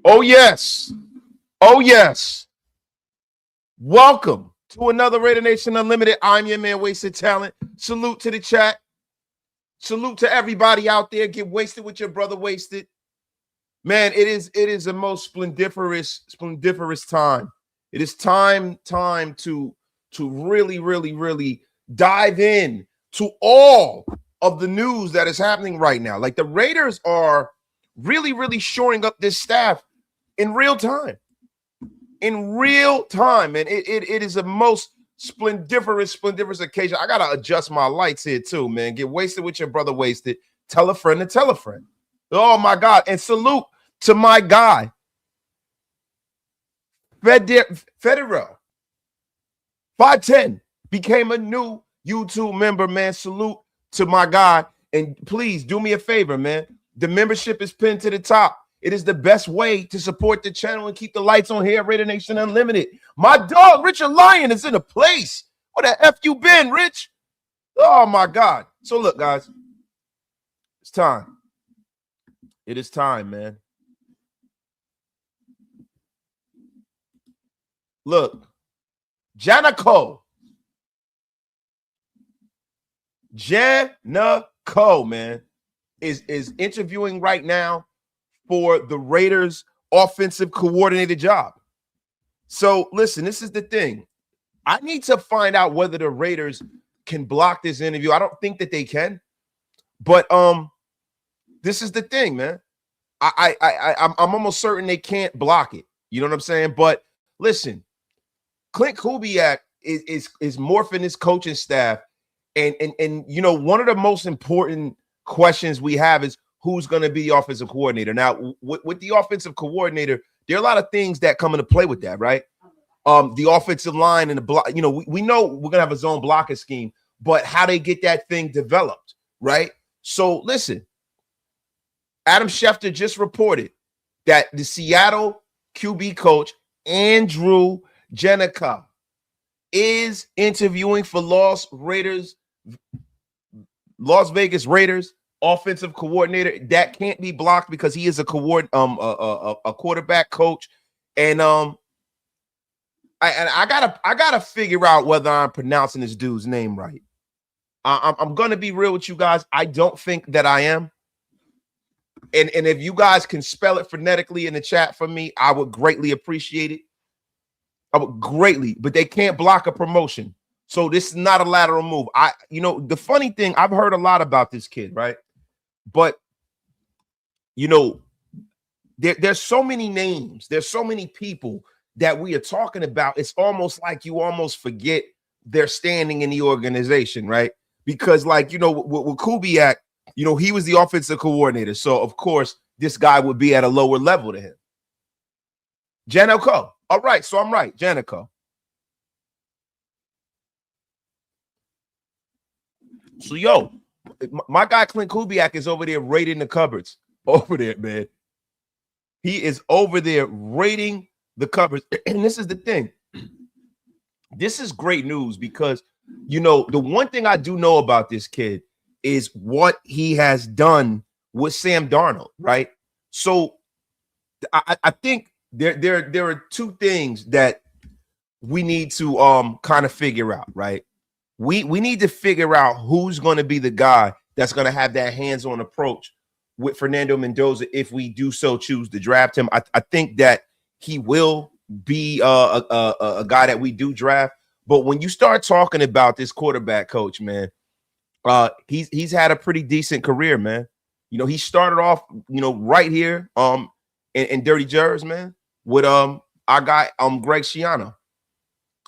Oh, yes. Oh, yes. Welcome to another Raider Nation Unlimited. I'm your man, Wasted Talent. Salute to the chat. Salute to everybody out there. Get wasted with your brother Wasted. Man, it is the most splendiferous time. It is time to really dive in to all of the news that is happening right now. Like the Raiders are really shoring up this staff in real time. In real time, and it is a most splendiferous occasion. I gotta adjust my lights here too, man. Get wasted with your brother Wasted. Tell a friend to tell a friend. Oh my God! And salute to my guy, Federal 510 became a new YouTube member, man. Salute to my guy, and please do me a favor, man. The membership is pinned to the top. It is the best way to support the channel and keep the lights on here at Raider Nation Unlimited. My dog, Richard Lyon, is in a place. Where the F you been, Rich? Oh, my God. So, look, guys. It's time. It is time, man. Look. Janocko. Janocko, man, is interviewing right now for the Raiders offensive coordinator job. So listen, this is the thing. I need to find out whether the Raiders can block this interview. I don't think that they can, but this is the thing, man. I'm almost certain they can't block it. You know what I'm saying? But listen, Klint Kubiak is morphing his coaching staff, and you know, one of the most important questions we have is who's going to be the offensive coordinator. Now, with the offensive coordinator, there are a lot of things that come into play with that, right? The offensive line and the block, you know, we know we're going to have a zone blocking scheme, but how they get that thing developed, right? So listen, Adam Schefter just reported that the Seattle QB coach, Andrew Janocko, is interviewing for Las Vegas Raiders offensive coordinator. That can't be blocked because he is a quarterback coach, and I gotta figure out whether I'm pronouncing this dude's name right. I'm gonna be real with you guys. I don't think that I am, and if you guys can spell it phonetically in the chat for me, I would greatly appreciate it. I would greatly, but they can't block a promotion, so this is not a lateral move. You know, the funny thing, I've heard a lot about this kid, right? But, you know, there's so many names. There's so many people that we are talking about. It's almost like you almost forget their standing in the organization, right? Because, like, you know, with Kubiak, you know, he was the offensive coordinator. So, of course, this guy would be at a lower level to him. Janocko. All right. So I'm right. Janocko. So, yo. My guy Klint Kubiak is over there raiding the cupboards. Over there, man. He is over there raiding the cupboards. And this is the thing. This is great news because, you know, the one thing I do know about this kid is what he has done with Sam Darnold, right? So I think there are two things that we need to kind of figure out, right? We need to figure out who's going to be the guy that's going to have that hands-on approach with Fernando Mendoza if we do so choose to draft him. I think that he will be a guy that we do draft. But when you start talking about this quarterback coach, man, he's had a pretty decent career, man. You know, he started off, you know, right here in Dirty Jers, man, with our guy Greg Schiano.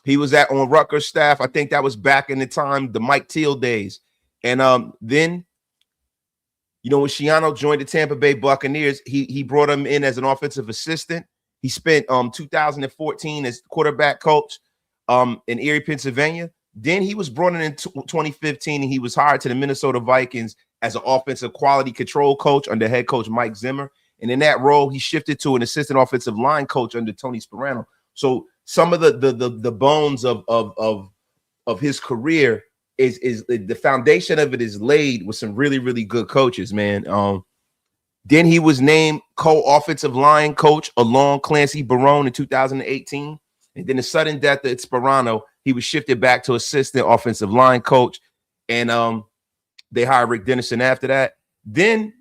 He was on Rutgers staff. I think that was back in the time, the Mike Teal days. And then, you know, when Schiano joined the Tampa Bay Buccaneers, he brought him in as an offensive assistant. He spent 2014 as quarterback coach in Erie, Pennsylvania. Then he was brought in 2015, and he was hired to the Minnesota Vikings as an offensive quality control coach under head coach Mike Zimmer. And in that role, he shifted to an assistant offensive line coach under Tony Sperano. So some of the bones of his career is the foundation of it is laid with some really good coaches, man. Then he was named co-offensive line coach along Clancy Barone in 2018. And then the sudden death of Sperano, he was shifted back to assistant offensive line coach. And they hired Rick Dennison after that. Then,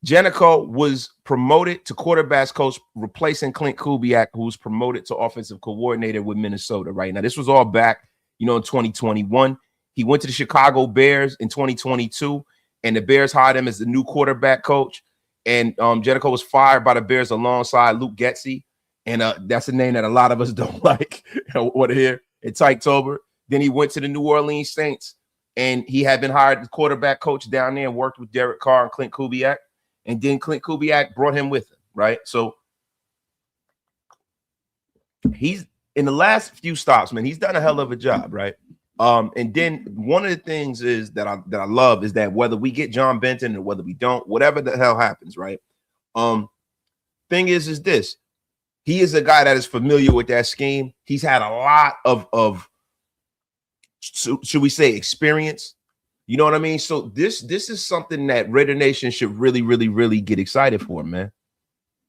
Janocko was promoted to quarterbacks coach, replacing Klint Kubiak, who was promoted to offensive coordinator with Minnesota. Right now, this was all back, in 2021. He went to the Chicago Bears in 2022, and the Bears hired him as the new quarterback coach. And Janocko was fired by the Bears alongside Luke Getsy, and that's a name that a lot of us don't like or hear. And Tyke Tober. Then he went to the New Orleans Saints, and he had been hired as quarterback coach down there and worked with Derek Carr and Klint Kubiak. And then Klint Kubiak brought him with him, right? So he's in the last few stops, man. He's done a hell of a job, right? And then one of the things is that I love is that whether we get John Benton or whether we don't, whatever the hell happens, right? Thing is this: he is a guy that is familiar with that scheme. He's had a lot of should we say experience. You know what I mean? So this is something that Raider Nation should really, really, really get excited for, man.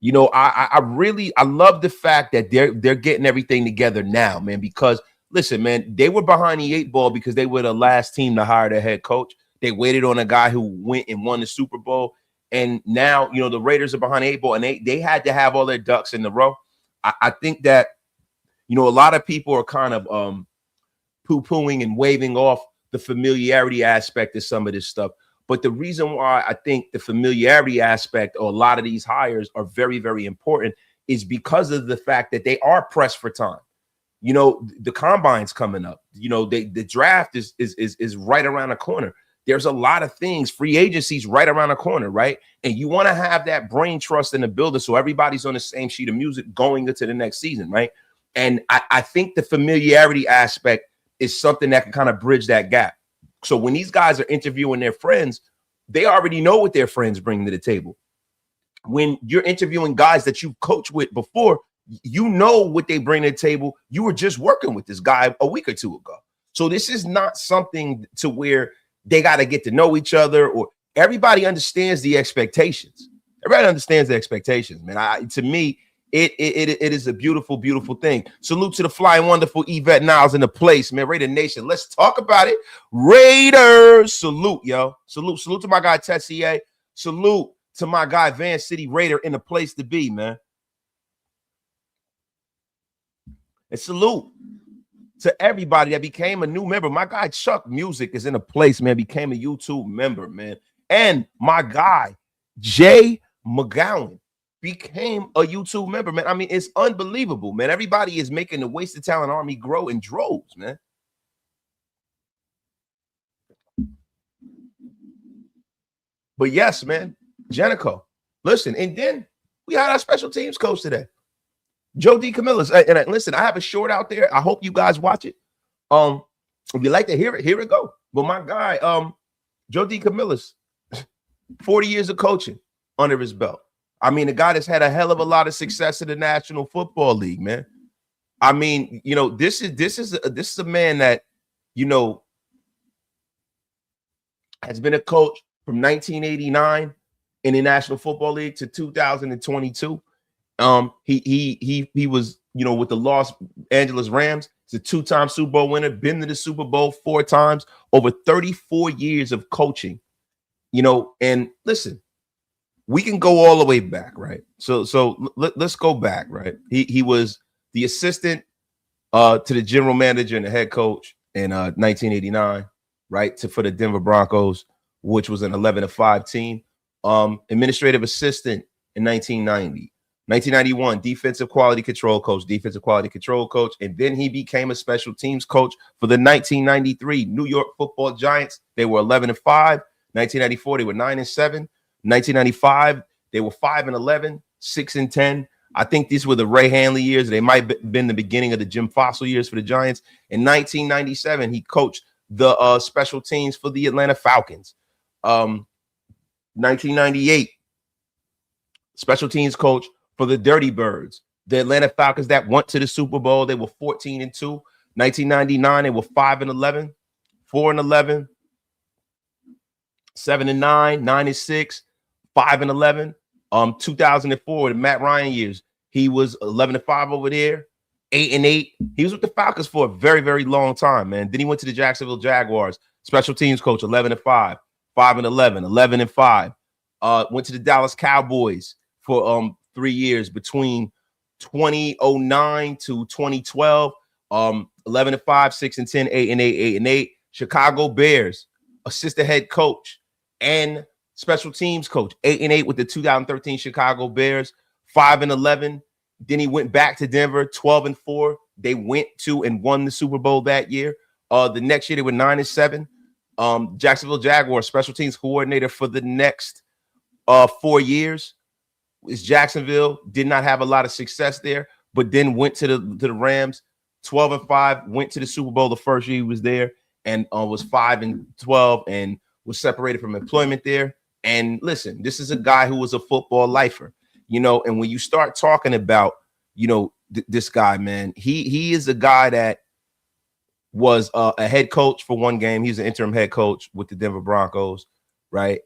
I love the fact that they're getting everything together now, man, because listen, man, they were behind the 8 ball because they were the last team to hire their head coach. They waited on a guy who went and won the Super Bowl. And now, the Raiders are behind the 8 ball, and they had to have all their ducks in the row. I think that, a lot of people are kind of poo-pooing and waving off the familiarity aspect of some of this stuff. But the reason why I think the familiarity aspect or a lot of these hires are very, very important is because of the fact that they are pressed for time. The combine's coming up. The draft is right around the corner. There's a lot of things. Free agency's right around the corner, right? And you want to have that brain trust in the building so everybody's on the same sheet of music going into the next season, right? And I think the familiarity aspect is something that can kind of bridge that gap. So when these guys are interviewing their friends, they already know what their friends bring to the table. When you're interviewing guys that you've coached with before, you know what they bring to the table. You were just working with this guy a week or two ago. So this is not something to where they got to get to know each other, or everybody understands the expectations. Everybody understands the expectations, man. To me, it is a beautiful, beautiful thing. Salute to the flying wonderful Yvette Niles in the place, man. Raider Nation, let's talk about it. Raiders, salute, yo. Salute to my guy Tessier. Salute to my guy Van City Raider in the place to be, man. And salute to everybody that became a new member. My guy Chuck Music is in the place, man. Became a YouTube member, man. And my guy Jay McGowan became a YouTube member, man. I mean, it's unbelievable, man. Everybody is making the Wasted Talent Army grow in droves, man. But yes, man, Janocko. Listen, and then we had our special teams coach today, Joe DeCamillis. And listen, I have a short out there. I hope you guys watch it. If you like to hear it, here it go. But my guy, Joe DeCamillis, 40 years of coaching under his belt. I mean, the guy that's had a hell of a lot of success in the National Football League, man. I mean, this is a man that, has been a coach from 1989 in the National Football League to 2022. He was, with the Los Angeles Rams. He's a 2-time Super Bowl winner, been to the Super Bowl 4 times, over 34 years of coaching, and listen, we can go all the way back, right? So let's go back, right? He was the assistant to the general manager and the head coach in 1989, right? For the Denver Broncos, which was an 11-5 team. Administrative assistant in 1990. 1991, defensive quality control coach, and then he became a special teams coach for the 1993 New York Football Giants. They were 11-5. 1994, they were 9-7. 1995, they were 5-11, 6-10. I think these were the Ray Hanley years. They might have been the beginning of the Jim Fossil years for the Giants. In 1997, he coached the special teams for the Atlanta Falcons. 1998, special teams coach for the Dirty Birds, the Atlanta Falcons that went to the Super Bowl. They were 14-2. 1999, they were 5-11, 4-11, 7-9, 9-6, 5-11. 2004, the Matt Ryan years, he was 11-5 over there, 8-8. He was with the Falcons for a very, very long time, man. Then he went to the Jacksonville Jaguars, special teams coach, 11-5, 5-11, 11-5. Went to the Dallas Cowboys for 3 years between 2009 to 2012. 11-5, 6-10, 8-8, 8-8. Chicago Bears, assistant head coach and special teams coach, 8-8 with the 2013 Chicago Bears, 5-11. Then he went back to Denver, 12-4. They went to and won the Super Bowl that year. The next year they were 9-7. Jacksonville Jaguars, special teams coordinator for the next 4 years. Is Jacksonville, did not have a lot of success there, but then went to the Rams, 12-5, went to the Super Bowl the first year he was there, and was 5-12 and was separated from employment there. And listen, this is a guy who was a football lifer, you know. And when you start talking about, you know, this guy, man, he is a guy that was a head coach for one game. He's an interim head coach with the Denver Broncos, right?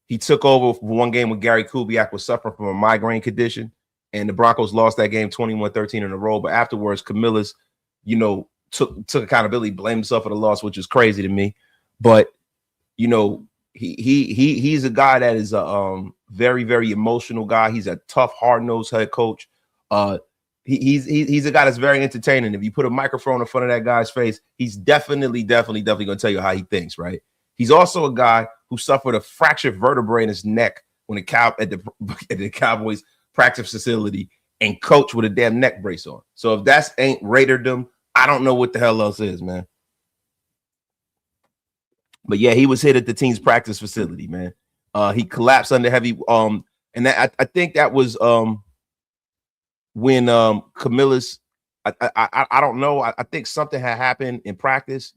He took over for one game when Gary Kubiak was suffering from a migraine condition, and the Broncos lost that game 21-13 in a row. But afterwards, Camillis, you know, took accountability, blamed himself for the loss, which is crazy to me. But you know, he's a guy that is a very, very emotional guy. He's a tough, hard-nosed head coach. He's a guy that's very entertaining. If you put a microphone in front of that guy's face, he's definitely going to tell you how he thinks, right? He's also a guy who suffered a fractured vertebrae in his neck when at the Cowboys practice facility and coached with a damn neck brace on. So if that's ain't Raiderdom, I don't know what the hell else is, man. But yeah, he was hit at the team's practice facility, man. He collapsed under heavy and that I think that was when Camillis, I don't know. I think something had happened in practice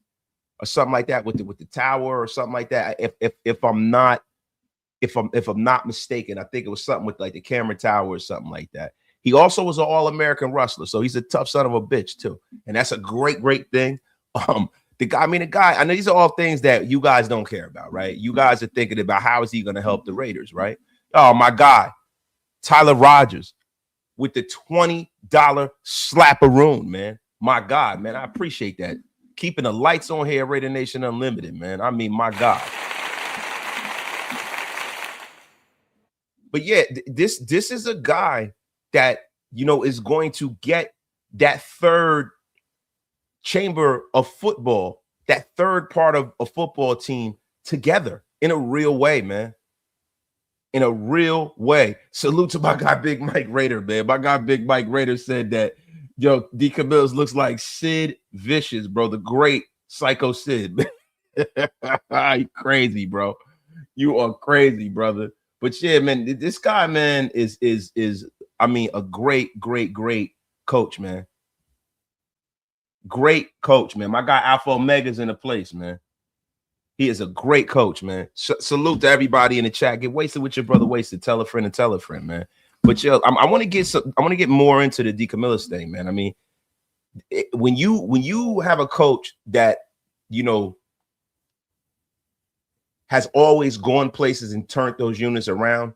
or something like that with the tower or something like that. If I'm not mistaken, I think it was something with like the camera tower or something like that. He also was an All-American wrestler, so he's a tough son of a bitch too, and that's a great thing. The guy, I know these are all things that you guys don't care about, right? You guys are thinking about how is he going to help the Raiders, right? Oh, my God, Tyler Rogers with the $20 slapperoon, man. My God, man, I appreciate that. Keeping the lights on here, Raider Nation Unlimited, man. I mean, my God. But yeah, this is a guy that, you know, is going to get that third chamber of football, that third part of a football team together in a real way, man. In a real way. Salute to my guy Big Mike Raider, man. My guy Big Mike Raider said that, yo, DeCamillis looks like Sid Vicious, bro. The great Psycho Sid. You crazy, bro. You are crazy, brother. But yeah, man, this guy, man, is I mean, a great coach, man. Great coach, man. My guy Alpha Omega's in the place, man. He is a great coach, man. Salute to everybody in the chat. Get wasted with your brother Wasted. Tell a friend, man. But yo, I want to get more into the DeCamillis thing, man. I mean, when you have a coach that, you know, has always gone places and turned those units around,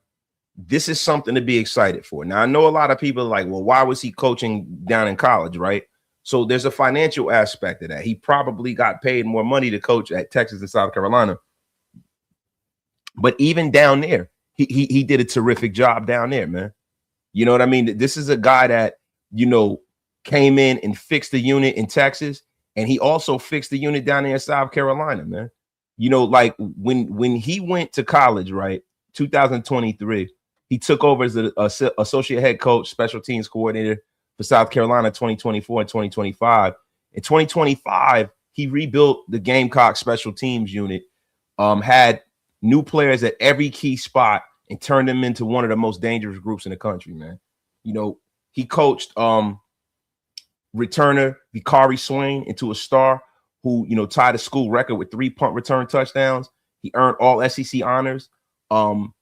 this is something to be excited for. Now, I know a lot of people are like, well, why was he coaching down in college, right? So there's a financial aspect of that. He probably got paid more money to coach at Texas and South Carolina. But even down there, he did a terrific job down there, man. You know what I mean? This is a guy that, you know, came in and fixed the unit in Texas, and he also fixed the unit down there in South Carolina, man. You know, like when he went to college, right, 2023, he took over as an associate head coach, special teams coordinator for South Carolina 2024 and 2025. In 2025, he rebuilt the Gamecock special teams unit, had new players at every key spot, and turned them into one of the most dangerous groups in the country, man. You know, he coached returner Vicari Swain into a star who, you know, tied a school record with 3 punt return touchdowns. He earned all SEC honors. In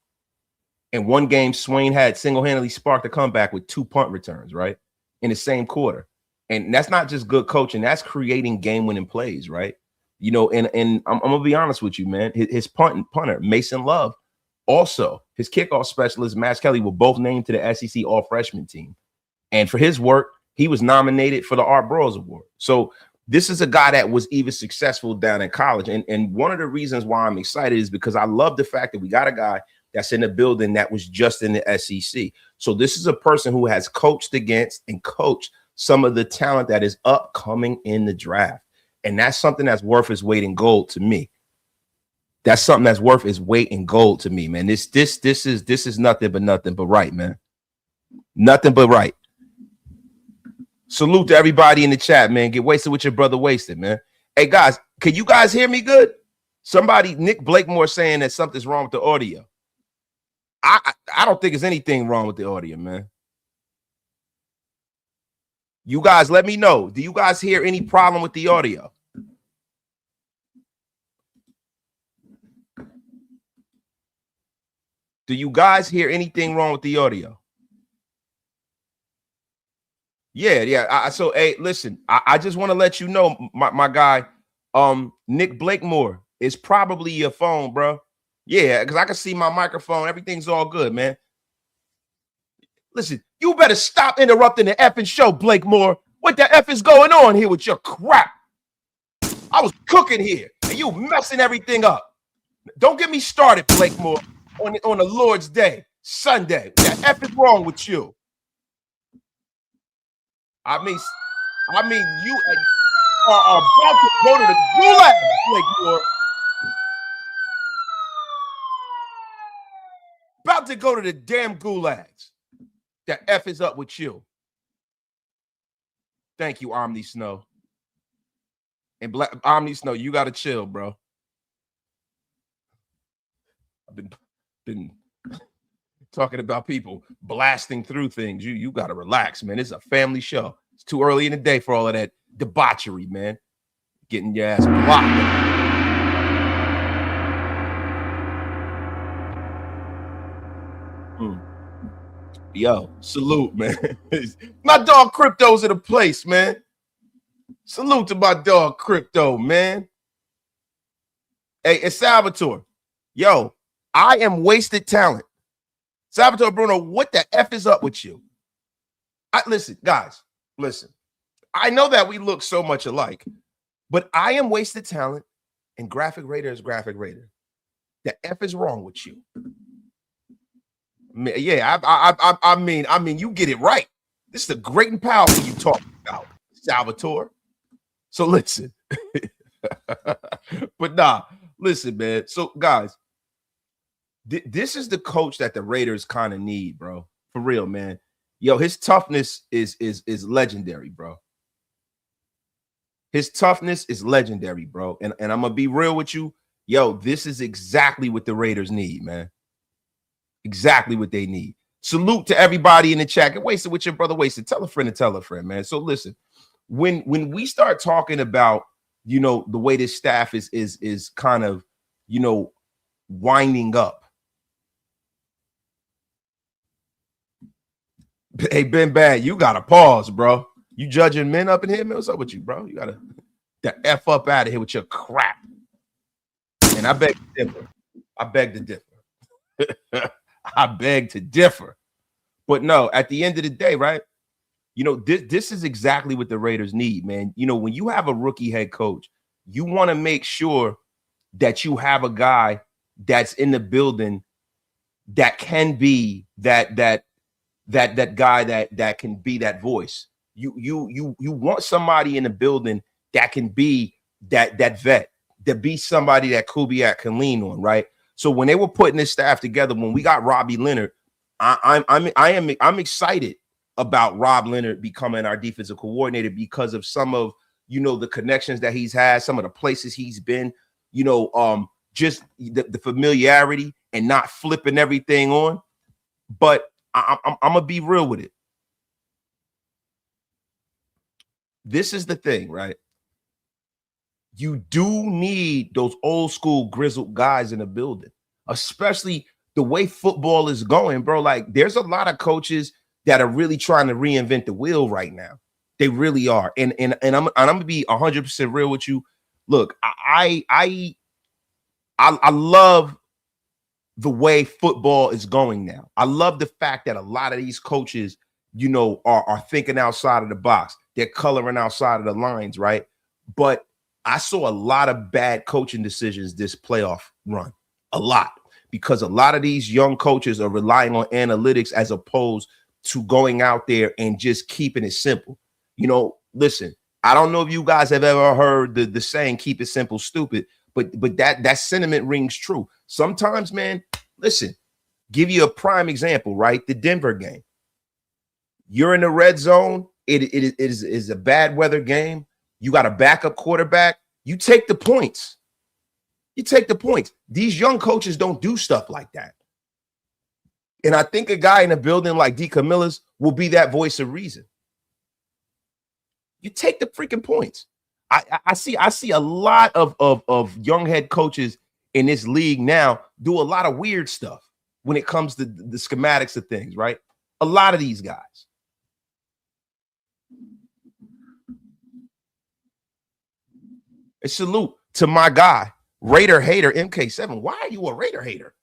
one game, Swain had single-handedly sparked a comeback with 2 punt returns, right, in the same quarter. And that's not just good coaching. That's creating game-winning plays, right? You know, and I'm going to be honest with you, man. His punter, Mason Love, Also, his kickoff specialist, Max Kelly, were both named to the SEC All-Freshman team. And for his work, he was nominated for the Art Bros Award. So this is a guy that was even successful down in college. And one of the reasons why I'm excited is because I love the fact that we got a guy that's in the building that was just in the SEC. So this is a person who has coached against and coached some of the talent that is upcoming in the draft. And that's something that's worth its weight in gold to me. That's something that's worth its weight in gold to me, man. This is nothing but right, man. Nothing but right. Salute to everybody in the chat, man. Get wasted with your brother wasted, man. Hey, guys, can you guys hear me good? Somebody, Nick Blakemore, saying that something's wrong with the audio. I don't think there's anything wrong with the audio, man. You guys, let me know. Do you guys hear any problem with the audio? Do you guys hear anything wrong with the audio? Yeah. So, hey, listen, I just want to let you know, my guy, Nick Blakemore, it's probably your phone, bro. Yeah, because I can see my microphone. Everything's all good, man. Listen, you better stop interrupting the effing show, Blakemore. What the F is going on here with your crap? I was cooking here, and you messing everything up. Don't get me started, Blakemore, on the Lord's Day, Sunday. What the F is wrong with you? I mean, you are about to go to the gulag, Blakemore. About to go to the damn gulags. The F is up with you. Thank you, Omni Snow. And Omni Snow, you got to chill, bro. I've been talking about people blasting through things. You got to relax, man. It's a family show. It's too early in the day for all of that debauchery, man. Getting your ass blocked. Yo, salute, man. My dog Crypto's in the place, man. Salute to my dog Crypto, man. Hey, it's Salvatore. Yo, I am wasted talent. Salvatore Bruno, what the F is up with you? Listen, guys, listen. I know that we look so much alike, but I am wasted talent and Graphic Raider is Graphic Raider. The F is wrong with you. Yeah, I mean, you get it right. This is the great and powerful you talking about, Salvatore. So listen, but nah, listen, man. So guys, this is the coach that the Raiders kind of need, bro. For real, man. Yo, his toughness is legendary, bro. His toughness is legendary, bro. And I'm gonna be real with you. Yo, this is exactly what the Raiders need, man. Exactly what they need. Salute to everybody in the chat. Get wasted with your brother wasted. Tell a friend to tell a friend, man. So listen, when we start talking about, you know, the way this staff is kind of, you know, winding up. Hey, Ben Bad, you gotta pause, bro. You judging men up in here, man? What's up with you, bro? You gotta the F up out of here with your crap. And I beg to differ. I beg to differ. I beg to differ. But no, at the end of the day, right? You know, this is exactly what the Raiders need, man. You know, when you have a rookie head coach, you want to make sure that you have a guy that's in the building that can be that guy that can be that voice. You want somebody in the building that can be that vet, that be somebody that Kubiak can lean on, right? So when they were putting this staff together, when we got Robbie Leonard, I'm excited about Rob Leonard becoming our defensive coordinator because of some of, you know, the connections that he's had, some of the places he's been, you know, just the familiarity and not flipping everything on. But I'm gonna be real with it. This is the thing, right? You do need those old school grizzled guys in the building, especially the way football is going, bro. Like, there's a lot of coaches that are really trying to reinvent the wheel right now. They really are. And I'm gonna be 100% real with you. Look, I love the way football is going now. I love the fact that a lot of these coaches, you know, are thinking outside of the box. They're coloring outside of the lines, right? But I saw a lot of bad coaching decisions this playoff run, a lot, because a lot of these young coaches are relying on analytics as opposed to going out there and just keeping it simple. You know, listen, I don't know if you guys have ever heard the saying, keep it simple, stupid, but that sentiment rings true. Sometimes, man, listen, give you a prime example, right? The Denver game. You're in the red zone. It is a bad weather game. You got a backup quarterback. You take the points. You take the points. These young coaches don't do stuff like that. And I think a guy in a building like DeCamillis will be that voice of reason. You take the freaking points. I see a lot of young head coaches in this league now do a lot of weird stuff when it comes to the schematics of things, right? A lot of these guys. A salute to my guy, Raider hater MK7. Why are you a Raider hater?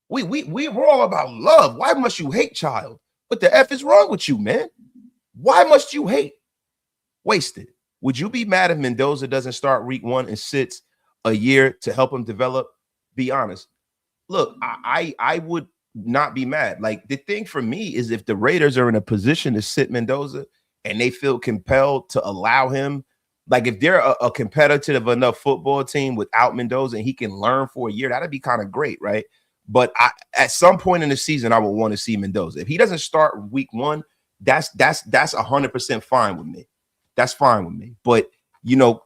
We're all about love. Why must you hate, child? What the F is wrong with you, man? Why must you hate? Wasted. Would you be mad if Mendoza doesn't start week 1 and sits a year to help him develop? Be honest. Look, I would not be mad. Like, the thing for me is if the Raiders are in a position to sit Mendoza and they feel compelled to allow him, like if they're a competitive enough football team without Mendoza and he can learn for a year, that'd be kind of great, right? But at some point in the season, I would want to see Mendoza. If he doesn't start week 1, that's 100% fine with me. That's fine with me. But, you know,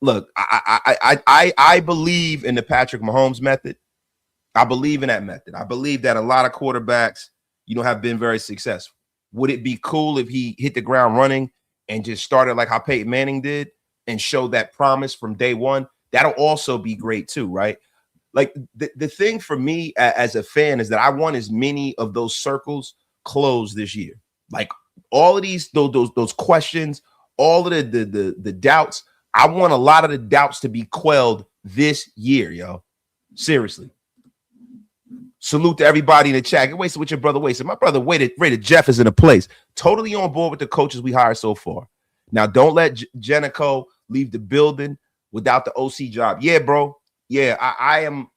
look, I believe in the Patrick Mahomes method. I believe in that method. I believe that a lot of quarterbacks, you know, have been very successful. Would it be cool if he hit the ground running and just started like how Peyton Manning did and show that promise from day one? That'll also be great too, right? Like the thing for me as a fan is that I want as many of those circles closed this year. Like all of these, those questions, all of the doubts. I want a lot of the doubts to be quelled this year, yo. Seriously. Salute to everybody in the chat. Get wasted with your brother Wasted. My brother Rated Jeff is in a place. Totally on board with the coaches we hired so far. Now, don't let Janocko leave the building without the OC job. Yeah, bro. Yeah, I am.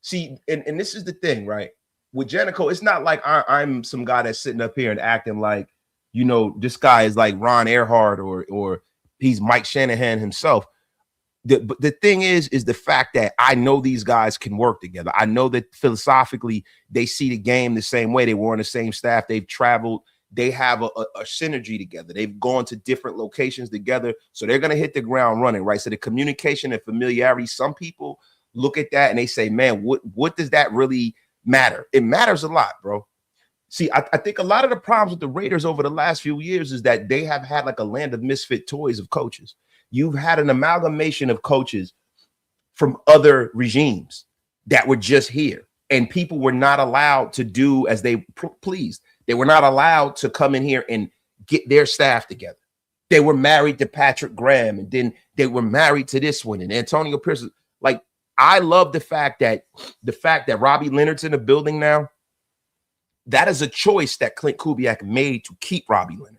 See, and this is the thing, right? With Janocko, it's not like I'm some guy that's sitting up here and acting like, you know, this guy is like Ron Earhart or he's Mike Shanahan himself. The thing is the fact that I know these guys can work together. I know that philosophically they see the game the same way. They were on the same staff. They've traveled. They have a synergy together. They've gone to different locations together. So they're going to hit the ground running, right? So the communication and familiarity, some people look at that and they say, man, what does that really matter? It matters a lot, bro. See, I think a lot of the problems with the Raiders over the last few years is that they have had like a land of misfit toys of coaches. You've had an amalgamation of coaches from other regimes that were just here, and people were not allowed to do as they pleased. They were not allowed to come in here and get their staff together. They were married to Patrick Graham, and then they were married to this one and Antonio Pierce. Like, I love the fact that Robbie Leonard's in the building now. That is a choice that Clint Kubiak made to keep Robbie Leonard.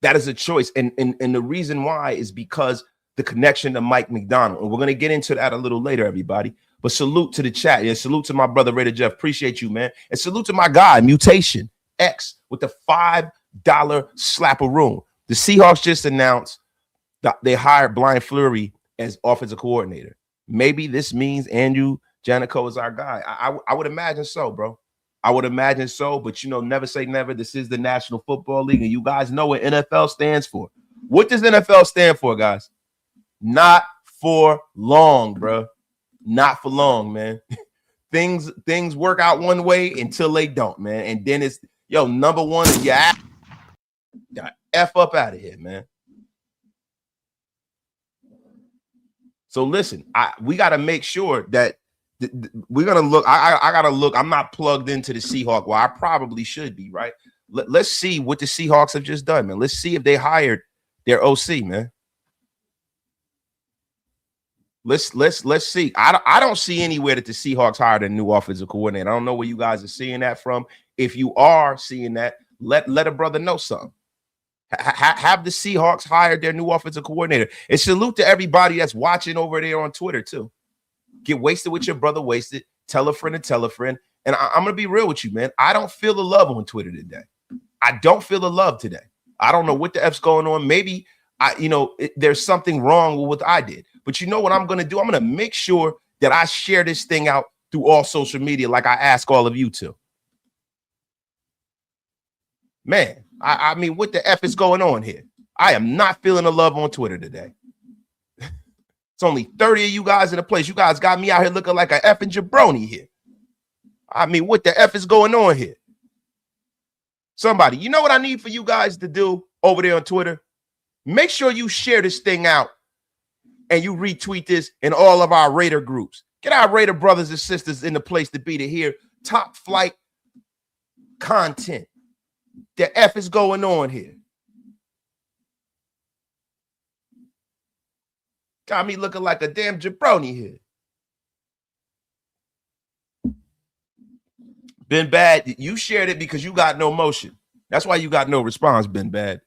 That is a choice. And the reason why is because the connection to Mike McDonald. And we're going to get into that a little later, everybody. But salute to the chat. Yeah, salute to my brother, Raider Jeff. Appreciate you, man. And salute to my guy, Mutation X, with the $5 slap-a-room. The Seahawks just announced that they hired Brian Fleury as offensive coordinator. Maybe this means Andrew Janocko is our guy. I would imagine so, bro. I would imagine so, but, you know, never say never. This is the National Football League, and you guys know what NFL stands for. What does NFL stand for, guys? Not for long, bro. Not for long, man. Things work out one way until they don't, man. And then it's, yo, number one is got F up out of here, man. So listen, we got to make sure that we're going to look. I got to look. I'm not plugged into the Seahawks. Well, I probably should be, right? Let's see what the Seahawks have just done, man. Let's see if they hired their OC, man. Let's see. I don't see anywhere that the Seahawks hired a new offensive coordinator. I don't know where you guys are seeing that from. If you are seeing that, let a brother know something. Have the Seahawks hired their new offensive coordinator. And salute to everybody that's watching over there on Twitter too. Get wasted with your brother wasted. Tell a friend and tell a friend. And I'm gonna be real with you, man. I don't feel the love on Twitter today. I don't feel the love today. I don't know what the F's going on. Maybe there's something wrong with what I did. But you know what I'm going to do? I'm going to make sure that I share this thing out through all social media like I ask all of you to. Man, I mean, what the F is going on here? I am not feeling the love on Twitter today. It's only 30 of you guys in the place. You guys got me out here looking like an effing jabroni here. I mean, what the F is going on here? Somebody, you know what I need for you guys to do over there on Twitter? Make sure you share this thing out and you retweet this in all of our Raider groups. Get our Raider brothers and sisters in the place to be to hear top flight content. The F is going on here. Got me looking like a damn jabroni here. Ben Bad, you shared it because you got no motion. That's why you got no response, Ben Bad.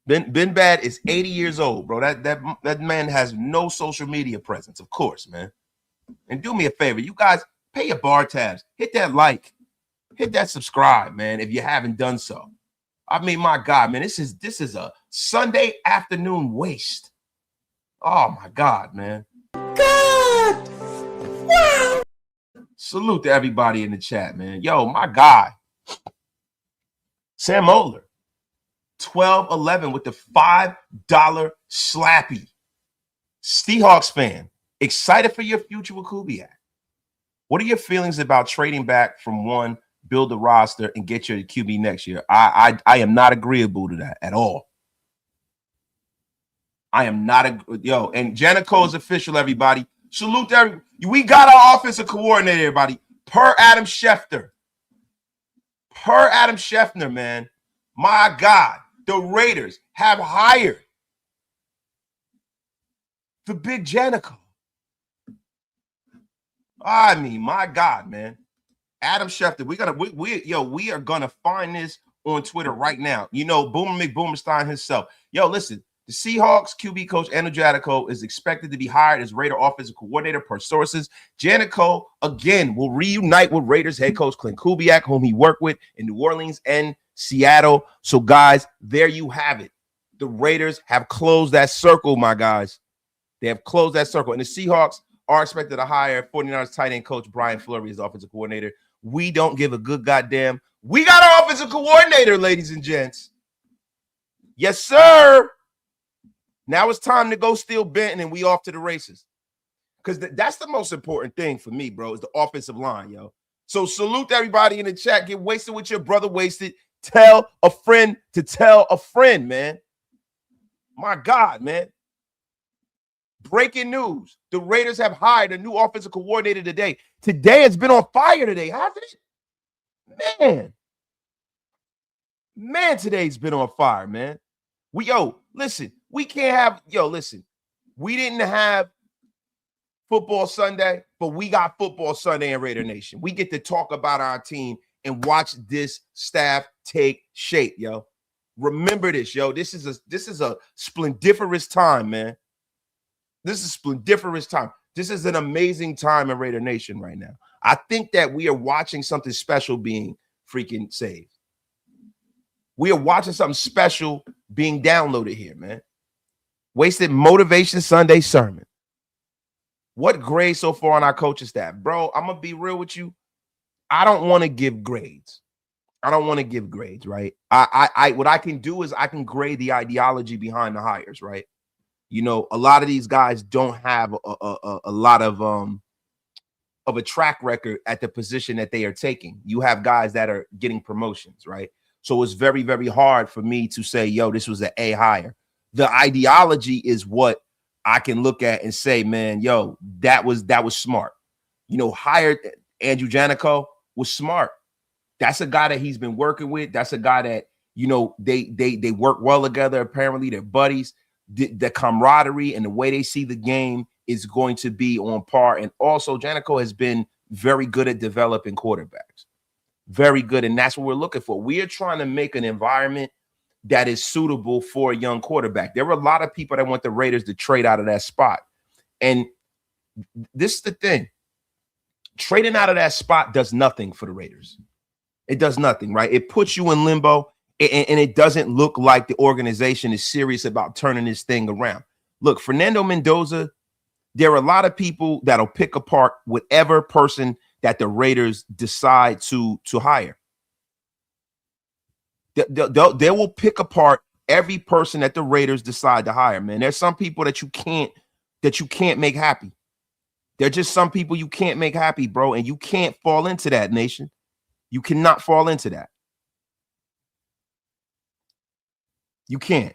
Ben Bad is 80 years old, bro. That man has no social media presence, of course, man. And do me a favor, you guys pay your bar tabs. Hit that like. Hit that subscribe, man, if you haven't done so. I mean, my God, man, this is a Sunday afternoon waste. Oh, my God, man. God! Wow! Salute to everybody in the chat, man. Yo, my guy, Sam Oler, 12-11 with the $5 slappy. Seahawks fan, excited for your future with Kubiak. What are your feelings about trading back from one, build the roster, and get your QB next year? I am not agreeable to that at all. I am not and Janocko is official, everybody. Salute to everybody. We got our offensive coordinator, everybody. Per Adam Schefter. Per Adam Schefter, man. My God, the Raiders have hired the big Janocko. I mean, my God, man. Adam Schefter, we are gonna find this on Twitter right now. You know, Boomer McBoomerstein himself. Yo, listen, the Seahawks QB coach Andrew Janocko is expected to be hired as Raider offensive coordinator per sources. Janocko again will reunite with Raiders head coach Klint Kubiak, whom he worked with in New Orleans and Seattle. So, guys, there you have it. The Raiders have closed that circle, my guys. They have closed that circle, and the Seahawks are expected to hire 49ers tight end coach Brian Fleury as offensive coordinator. We don't give a good goddamn. We got our offensive coordinator, ladies and gents. Yes, sir. Now it's time to go steal Benton, and we off to the races. Because that's the most important thing for me, bro, is the offensive line, yo. So salute to everybody in the chat. Get wasted with your brother wasted. Tell a friend to tell a friend, man. My God, man. Breaking news. The Raiders have hired a new offensive coordinator today. Today has been on fire today, hasn't it? Man, today's been on fire, man. Listen, we can't have, listen, we didn't have football Sunday, but we got football Sunday in Raider Nation. We get to talk about our team and watch this staff take shape, yo. Remember this, yo. This is a splendiferous time, man. This is splendiferous time. This is an amazing time in Raider Nation right now. I think that we are watching something special being freaking saved. We are watching something special being downloaded here, man. Wasted Motivation Sunday sermon. What grade so far on our coaching staff? Bro, I'm going to be real with you. I don't want to give grades. I don't want to give grades, right? What I can do is I can grade the ideology behind the hires, right? You know, a lot of these guys don't have a lot of a track record at the position that they are taking. You have guys that are getting promotions, right? So it's very, very hard for me to say, yo, this was an A hire. The ideology is what I can look at and say, man, yo, that was smart. You know, hired Andrew Janocko was smart. That's a guy that he's been working with. That's a guy that, you know, they work well together. Apparently, they're buddies. the camaraderie and the way they see the game is going to be on par. And also, Janocko has been very good at developing quarterbacks. Very good. And that's what we're looking for. We are trying to make an environment that is suitable for a young quarterback. There were a lot of people that want the Raiders to trade out of that spot. And this is the thing. Trading out of that spot does nothing for the Raiders. It does nothing, right? It puts you in limbo, and it doesn't look like the organization is serious about turning this thing around. Look, Fernando Mendoza, there are a lot of people that'll pick apart whatever person that the Raiders decide to hire. They will pick apart every person that the Raiders decide to hire, man. There's some people that you can't make happy. There are just some people you can't make happy, bro, and you can't fall into that, nation. You cannot fall into that. You can't.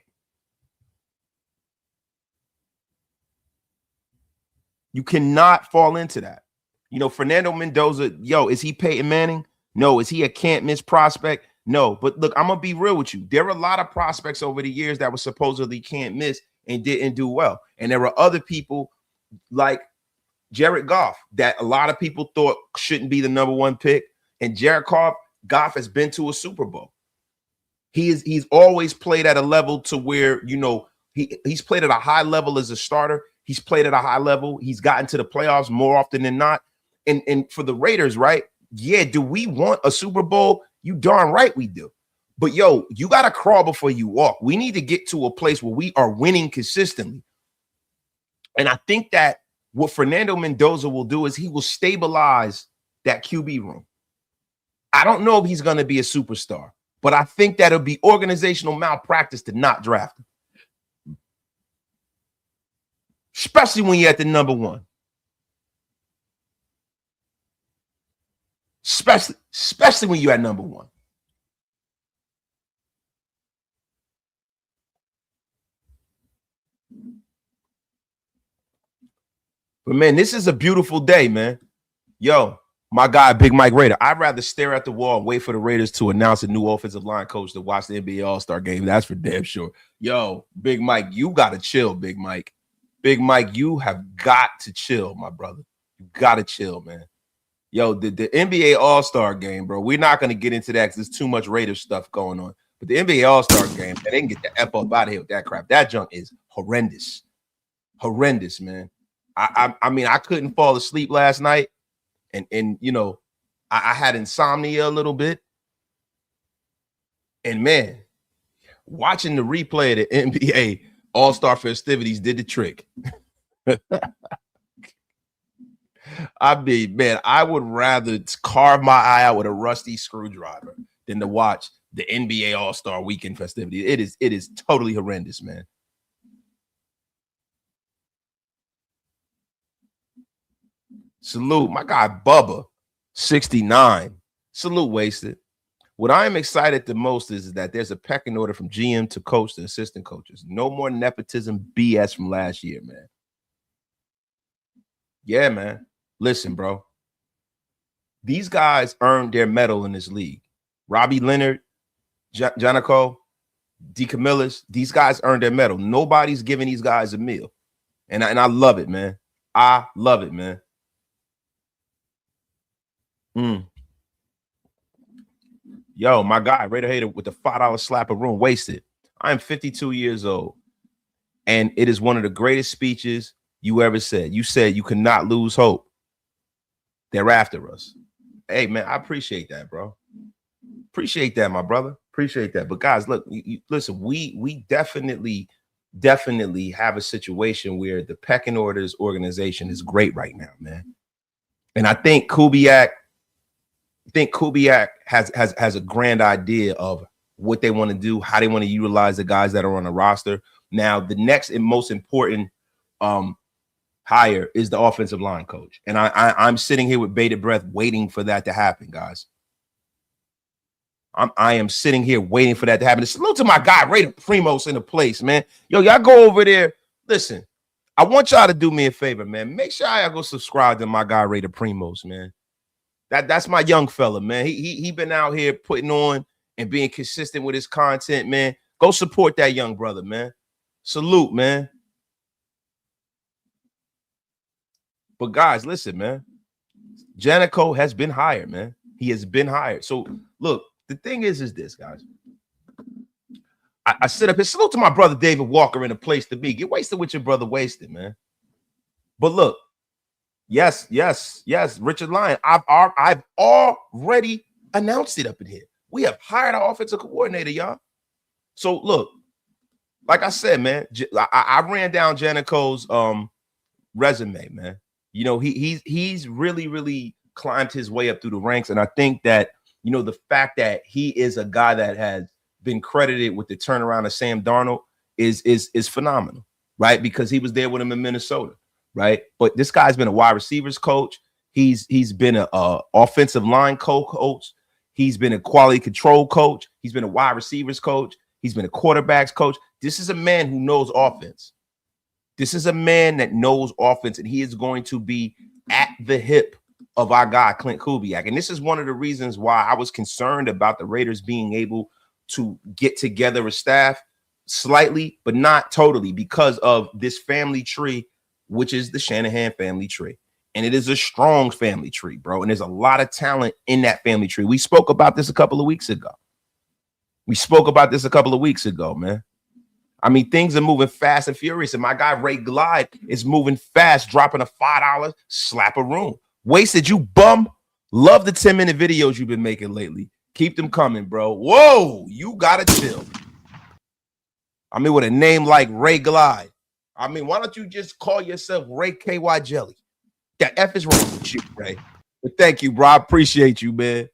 You cannot fall into that. You know, Fernando Mendoza, yo, is he Peyton Manning? No. Is he a can't miss prospect? No. But look, I'm going to be real with you. There were a lot of prospects over the years that were supposedly can't miss and didn't do well. And there were other people like Jared Goff that a lot of people thought shouldn't be the #1 pick. And Jared Goff has been to a Super Bowl. He's always played at a level to where, you know, he's played at a high level as a starter. He's played at a high level. He's gotten to the playoffs more often than not. And for the Raiders, right? Yeah, do we want a Super Bowl? You darn right we do. But, yo, you got to crawl before you walk. We need to get to a place where we are winning consistently. And I think that what Fernando Mendoza will do is he will stabilize that QB room. I don't know if he's going to be a superstar, but I think that it'll be organizational malpractice to not draft him. Especially when you're at the #1. Especially when you're at #1. But, man, this is a beautiful day, man. Yo, my guy, Big Mike Raider. I'd rather stare at the wall and wait for the Raiders to announce a new offensive line coach to watch the NBA All-Star game. That's for damn sure. Yo, Big Mike, you got to chill, Big Mike. Big Mike, you have got to chill, my brother. You got to chill, man. Yo, the NBA All-Star game, bro, we're not going to get into that because there's too much Raiders stuff going on. But the NBA All-Star game, they can get the F up out of here with that crap. That junk is horrendous. Horrendous, man. I mean, I couldn't fall asleep last night. And you know, I had insomnia a little bit. And, man, watching the replay of the NBA All-Star festivities did the trick. I mean, man, I would rather carve my eye out with a rusty screwdriver than to watch the NBA All-Star weekend festivities. It is totally horrendous, man. Salute, my guy Bubba, 69. Salute, Wasted. What I am excited the most is that there's a pecking order from GM to coach to assistant coaches. No more nepotism BS from last year, man. Yeah, man. Listen, bro. These guys earned their medal in this league. Rob Leonard, Janocko, DeCamillis, these guys earned their medal. Nobody's giving these guys a meal. And I love it, man. I love it, man. Yo, my guy, Raider Hater with the $5 slapper room, Wasted. I am 52 years old, and it is one of the greatest speeches you ever said. You said you cannot lose hope. They're after us. Hey, man, I appreciate that, bro. Appreciate that, my brother. Appreciate that. But, guys, look, listen, we definitely have a situation where the pecking orders organization is great right now, man. And I think Kubiak has a grand idea of what they want to do, how they want to utilize the guys that are on the roster. Now, the next and most important hire is the offensive line coach. And I'm sitting here with bated breath waiting for that to happen, guys. I am sitting here waiting for that to happen. Salute to my guy, Raider Primos in the place, man. Yo, y'all go over there. Listen, I want y'all to do me a favor, man. Make sure y'all go subscribe to my guy, Raider Primos, man. That's my young fella, man. He been out here putting on and being consistent with his content, man. Go support that young brother, man. Salute, man. But guys, listen, man. Janocko has been hired, man. He has been hired. So look, the thing is this, guys. I sit up here. Salute to my brother David Walker in a place to be. Get wasted with your brother wasted, man. But look, yes, Richard Lyon. I've already announced it up in here. We have hired our offensive coordinator, y'all. So look, like I said, man, I ran down Janocko's resume, man. You know, he's really climbed his way up through the ranks, and I think that, you know, the fact that he is a guy that has been credited with the turnaround of Sam Darnold is phenomenal, right? Because he was there with him in Minnesota, right? But this guy's been a wide receivers coach. He's been a offensive line coach. He's been a quality control coach. He's been a wide receivers coach. He's been a quarterbacks coach. This is a man who knows offense. This is a man that knows offense, and he is going to be at the hip of our guy, Klint Kubiak. And this is one of the reasons why I was concerned about the Raiders being able to get together a staff slightly, but not totally, because of this family tree, which is the Shanahan family tree. And it is a strong family tree, bro. And there's a lot of talent in that family tree. We spoke about this a couple of weeks ago. Man. I mean, things are moving fast and furious. And my guy, Ray Glide, is moving fast, dropping a $5 slap a room. Wasted, you bum. Love the 10-minute videos you've been making lately. Keep them coming, bro. Whoa, you got to chill. I mean, with a name like Ray Glide. I mean, why don't you just call yourself Ray KY Jelly? The F is wrong with you, Ray. But thank you, bro. I appreciate you, man.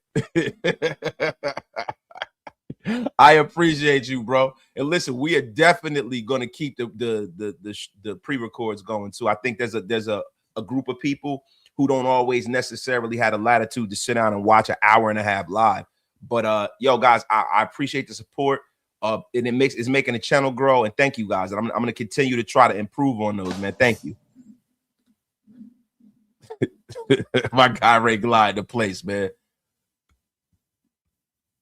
I appreciate you, bro. And listen, we are definitely going to keep the pre-records going too. I think there's a group of people who don't always necessarily have the latitude to sit down and watch an hour and a half live. But yo, guys, I appreciate the support. And it's making the channel grow. And thank you, guys. And I'm going to continue to try to improve on those, man. Thank you. My guy Ray Glide the place, man.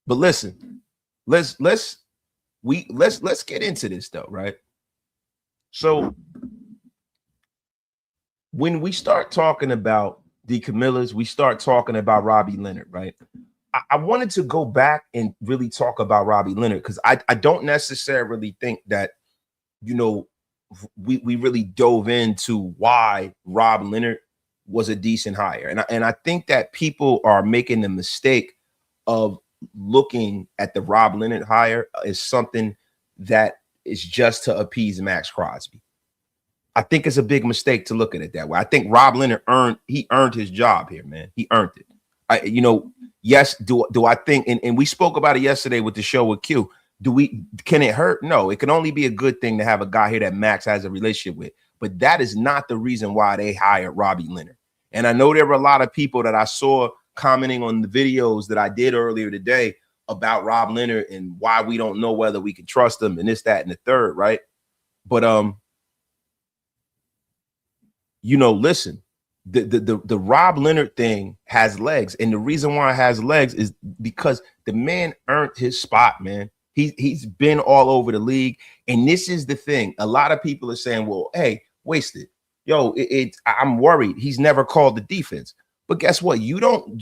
But listen, let's get into this though, right? So when we start talking about DeCamillis, we start talking about Robbie Leonard, right? I wanted to go back and really talk about Robbie Leonard because I don't necessarily think that, you know, we really dove into why Rob Leonard was a decent hire. And I think that people are making the mistake of looking at the Rob Leonard hire as something that is just to appease Maxx Crosby. I think it's a big mistake to look at it that way. I think Rob Leonard earned his job here, man. He earned it. You know, yes, do I think, and we spoke about it yesterday with the show with Q. Can it hurt? No, it can only be a good thing to have a guy here that Max has a relationship with. But that is not the reason why they hired Robbie Leonard. And I know there were a lot of people that I saw commenting on the videos that I did earlier today about Rob Leonard and why we don't know whether we can trust him and this, that, and the third, right? But you know, listen, the Rob Leonard thing has legs, and the reason why it has legs is because the man earned his spot, man. He's been all over the league, and this is the thing. A lot of people are saying, "Well, hey, wasted, yo, I'm worried. He's never called the defense." But guess what? You don't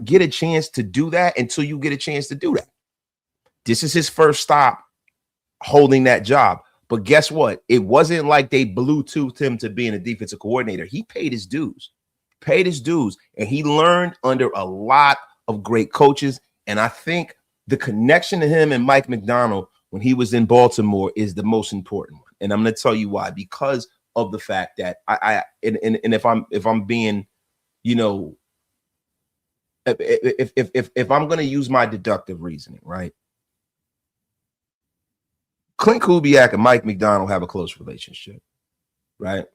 get a chance to do that until you get a chance to do that. This is his first stop holding that job. But guess what? It wasn't like they Bluetoothed him to being a defensive coordinator. He paid his dues, and he learned under a lot of great coaches. And I think the connection to him and Mike McDonald when he was in Baltimore is the most important one. And I'm going to tell you why. Because of the fact that if I'm being, you know, if I'm going to use my deductive reasoning, right? Klint Kubiak and Mike McDonald have a close relationship, right?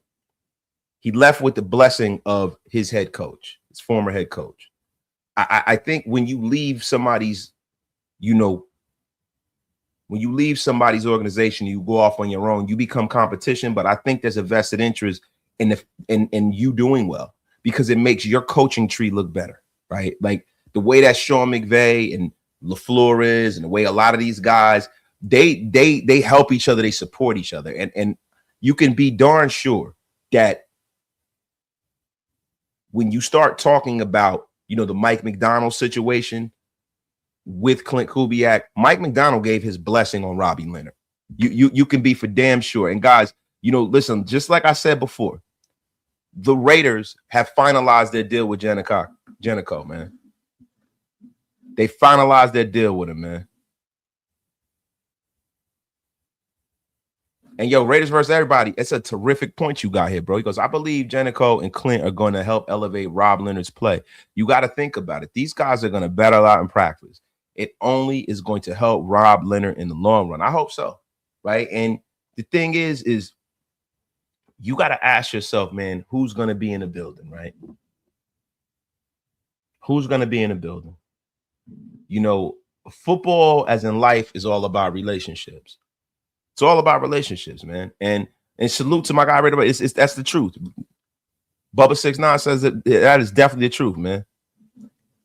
He left with the blessing of his head coach, his former head coach. I think when you leave somebody's, you know, when you leave somebody's organization, you go off on your own, you become competition. But I think there's a vested interest in you doing well because it makes your coaching tree look better, right? Like the way that Sean McVay and LaFleur is, and the way a lot of these guys they help each other, they support each other, and you can be darn sure that when you start talking about, you know, the Mike Macdonald situation with Klint Kubiak, Mike Macdonald gave his blessing on Robbie Leonard. You can be for damn sure. And guys, you know, listen, just like I said before, the Raiders have finalized their deal with Janocko, man. They finalized their deal with him, man. And yo, Raiders versus everybody, it's a terrific point you got here, bro. He goes, I believe Janocko and Klint are going to help elevate Rob Leonard's play. You got to think about it. These guys are going to battle out in practice. It only is going to help Rob Leonard in the long run. I hope so, right? And the thing is you got to ask yourself, man, who's going to be in the building, right? Who's going to be in the building? You know, football, as in life, is all about relationships. It's all about relationships, man. And salute to my guy right away. That's the truth. Bubba 6ix9ine says that is definitely the truth, man.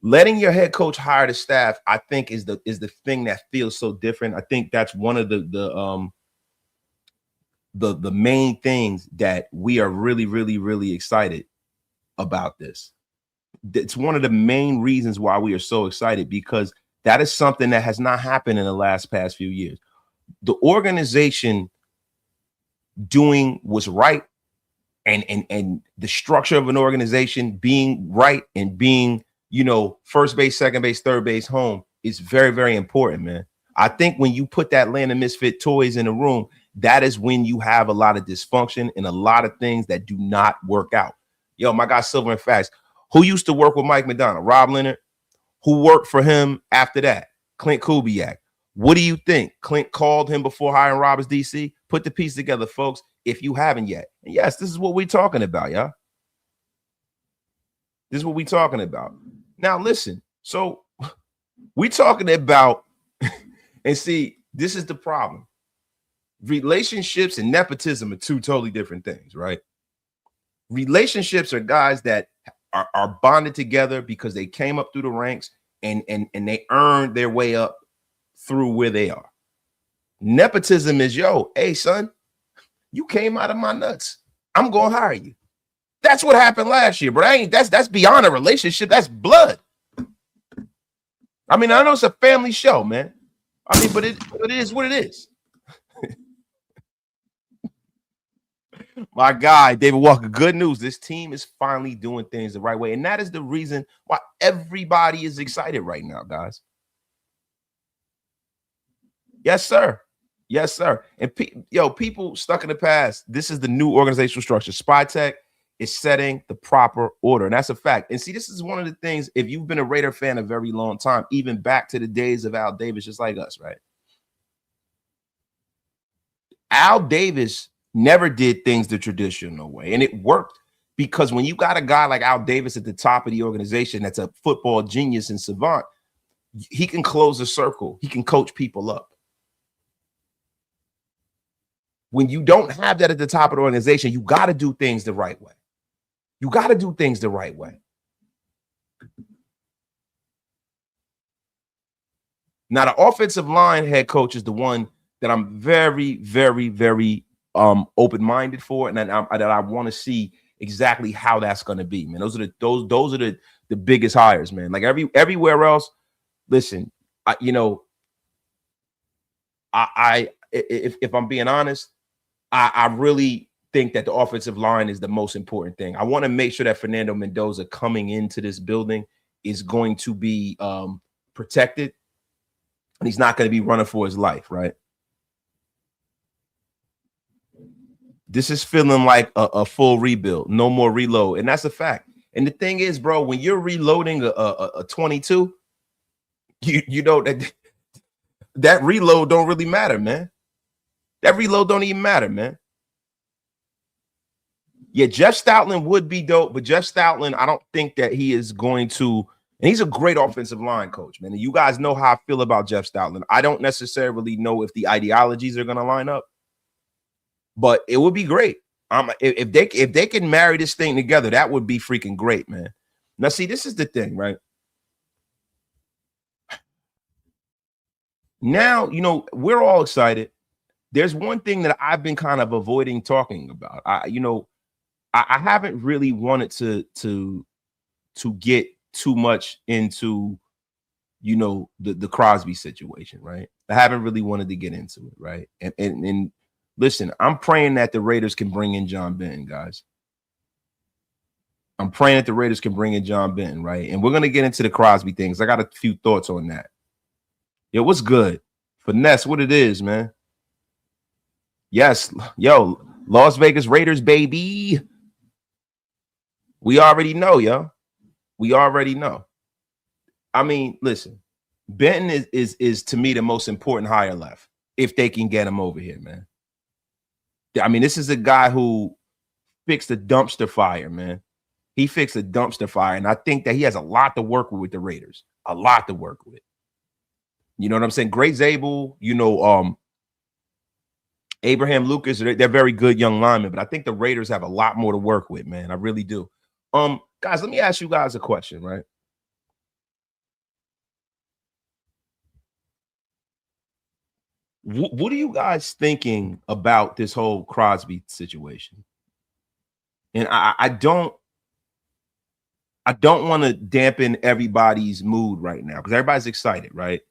Letting your head coach hire the staff, I think, is the thing that feels so different. I think that's one of the main things that we are really, really, really excited about this. It's one of the main reasons why we are so excited, because that is something that has not happened in the past few years. The organization doing what's right, and the structure of an organization being right and being, you know, first base, second base, third base, home is very, very important, man. I think when you put that land of misfit toys in a room, that is when you have a lot of dysfunction and a lot of things that do not work out. Yo, my guy Silver and Facts, who used to work with Mike Macdonald? Rob Leonard. Who worked for him after that? Klint Kubiak. What do you think? Klint called him before hiring Rob as DC? Put the piece together, folks, if you haven't yet. And yes, this is what we're talking about, y'all. This is what we're talking about. Now, listen. So we're talking about, and see, this is the problem. Relationships and nepotism are two totally different things, right? Relationships are guys that are bonded together because they came up through the ranks and they earned their way up through where they are. Nepotism is, yo, hey, son, you came out of my nuts. I'm going to hire you. That's what happened last year, bro. That's beyond a relationship. That's blood. I mean, I know it's a family show, man. I mean, but it is what it is. My guy, David Walker, good news. This team is finally doing things the right way. And that is the reason why everybody is excited right now, guys. Yes, sir. Yes, sir. And people stuck in the past, this is the new organizational structure. Spytek is setting the proper order. And that's a fact. And see, this is one of the things, if you've been a Raider fan a very long time, even back to the days of Al Davis, just like us, right? Al Davis never did things the traditional way. And it worked because when you got a guy like Al Davis at the top of the organization that's a football genius and savant, he can close the circle. He can coach people up. When you don't have that at the top of the organization, you got to do things the right way. You got to do things the right way. Now, the offensive line head coach is the one that I'm very, very, very open-minded for, and that I want to see exactly how that's going to be, man. Those are the biggest hires, man. Like everywhere else, listen, if I'm being honest, I really think that the offensive line is the most important thing. I want to make sure that Fernando Mendoza coming into this building is going to be protected, and he's not going to be running for his life, right? This is feeling like a full rebuild, no more reload. And that's a fact. And the thing is, bro, when you're reloading a 22, you know that reload don't really matter, man. That reload don't even matter, man. Yeah, Jeff Stoutland would be dope, but Jeff Stoutland, I don't think that he is going to, and he's a great offensive line coach, man. And you guys know how I feel about Jeff Stoutland. I don't necessarily know if the ideologies are going to line up, but it would be great. If they can marry this thing together, that would be freaking great, man. Now, see, this is the thing, right? Now, you know, we're all excited. There's one thing that I've been kind of avoiding talking about. I haven't really wanted to get too much into, you know, the Crosby situation, right? I haven't really wanted to get into it, right? And listen, I'm praying that the Raiders can bring in John Benton, guys. I'm praying that the Raiders can bring in John Benton, right? And we're gonna get into the Crosby things. I got a few thoughts on that. Yo, what's good? Finesse, what it is, man. Yes, yo, Las Vegas Raiders, baby. We already know, yo. We already know. I mean, listen, Benton is to me the most important hire left if they can get him over here, man. I mean, this is a guy who fixed a dumpster fire, man. He fixed a dumpster fire, and I think that he has a lot to work with the Raiders. A lot to work with. You know what I'm saying? Great Zabel, you know, Abraham Lucas, they're very good young linemen, but I think the Raiders have a lot more to work with, man. I really do. Guys, let me ask you guys a question, right? What are you guys thinking about this whole Crosby situation? And I don't want to dampen everybody's mood right now because everybody's excited, right?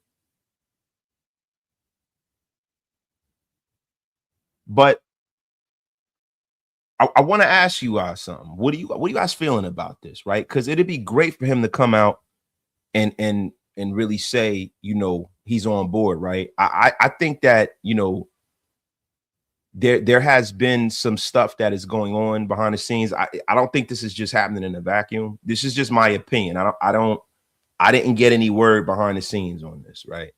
But I want to ask you guys something. What are you guys feeling about this, right? Because it'd be great for him to come out and really say, you know, he's on board, right? I think that, you know, there has been some stuff that is going on behind the scenes. I don't think this is just happening in a vacuum. This is just my opinion. I didn't get any word behind the scenes on this, right?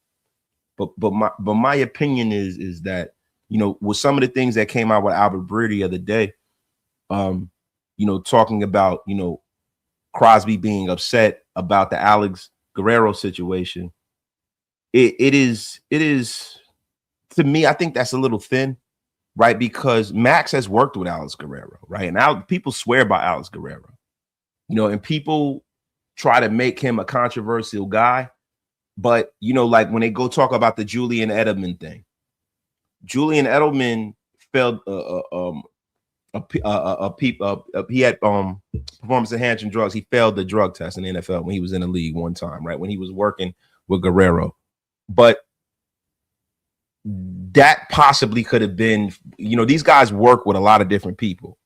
But my opinion is that, you know, with some of the things that came out with Albert Breer the other day, you know, talking about, you know, Crosby being upset about the Alex Guerrero situation. It is to me, I think that's a little thin, right? Because Maxx has worked with Alex Guerrero, right? And now people swear by Alex Guerrero, you know, and people try to make him a controversial guy. But, you know, like when they go talk about the Julian Edelman thing, Julian Edelman failed he had performance enhancing drugs. He failed the drug test in the NFL when he was in the league one time, right? When he was working with Guerrero. But that possibly could have been, you know, these guys work with a lot of different people,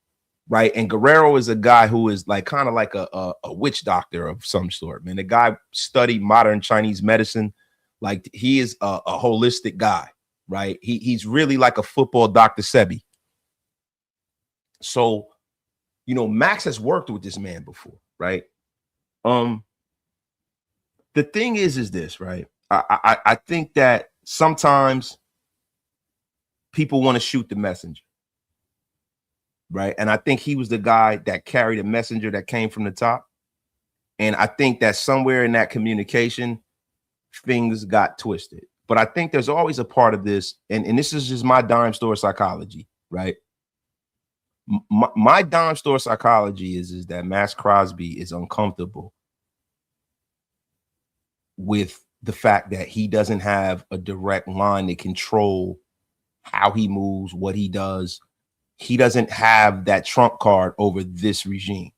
right? And Guerrero is a guy who is like kind of like a witch doctor of some sort, man. The guy studied modern Chinese medicine. Like he is a holistic guy, right? He's really like a football Dr. Sebi. So, you know, Maxx has worked with this man before, right? The thing is this, right? I think that sometimes people want to shoot the messenger, right? And I think he was the guy that carried a messenger that came from the top. And I think that somewhere in that communication, things got twisted. But I think there's always a part of this, and this is just my dime store psychology, right? My dime store psychology is that Maxx Crosby is uncomfortable with the fact that he doesn't have a direct line to control how he moves, what he does. He doesn't have that trump card over this regime.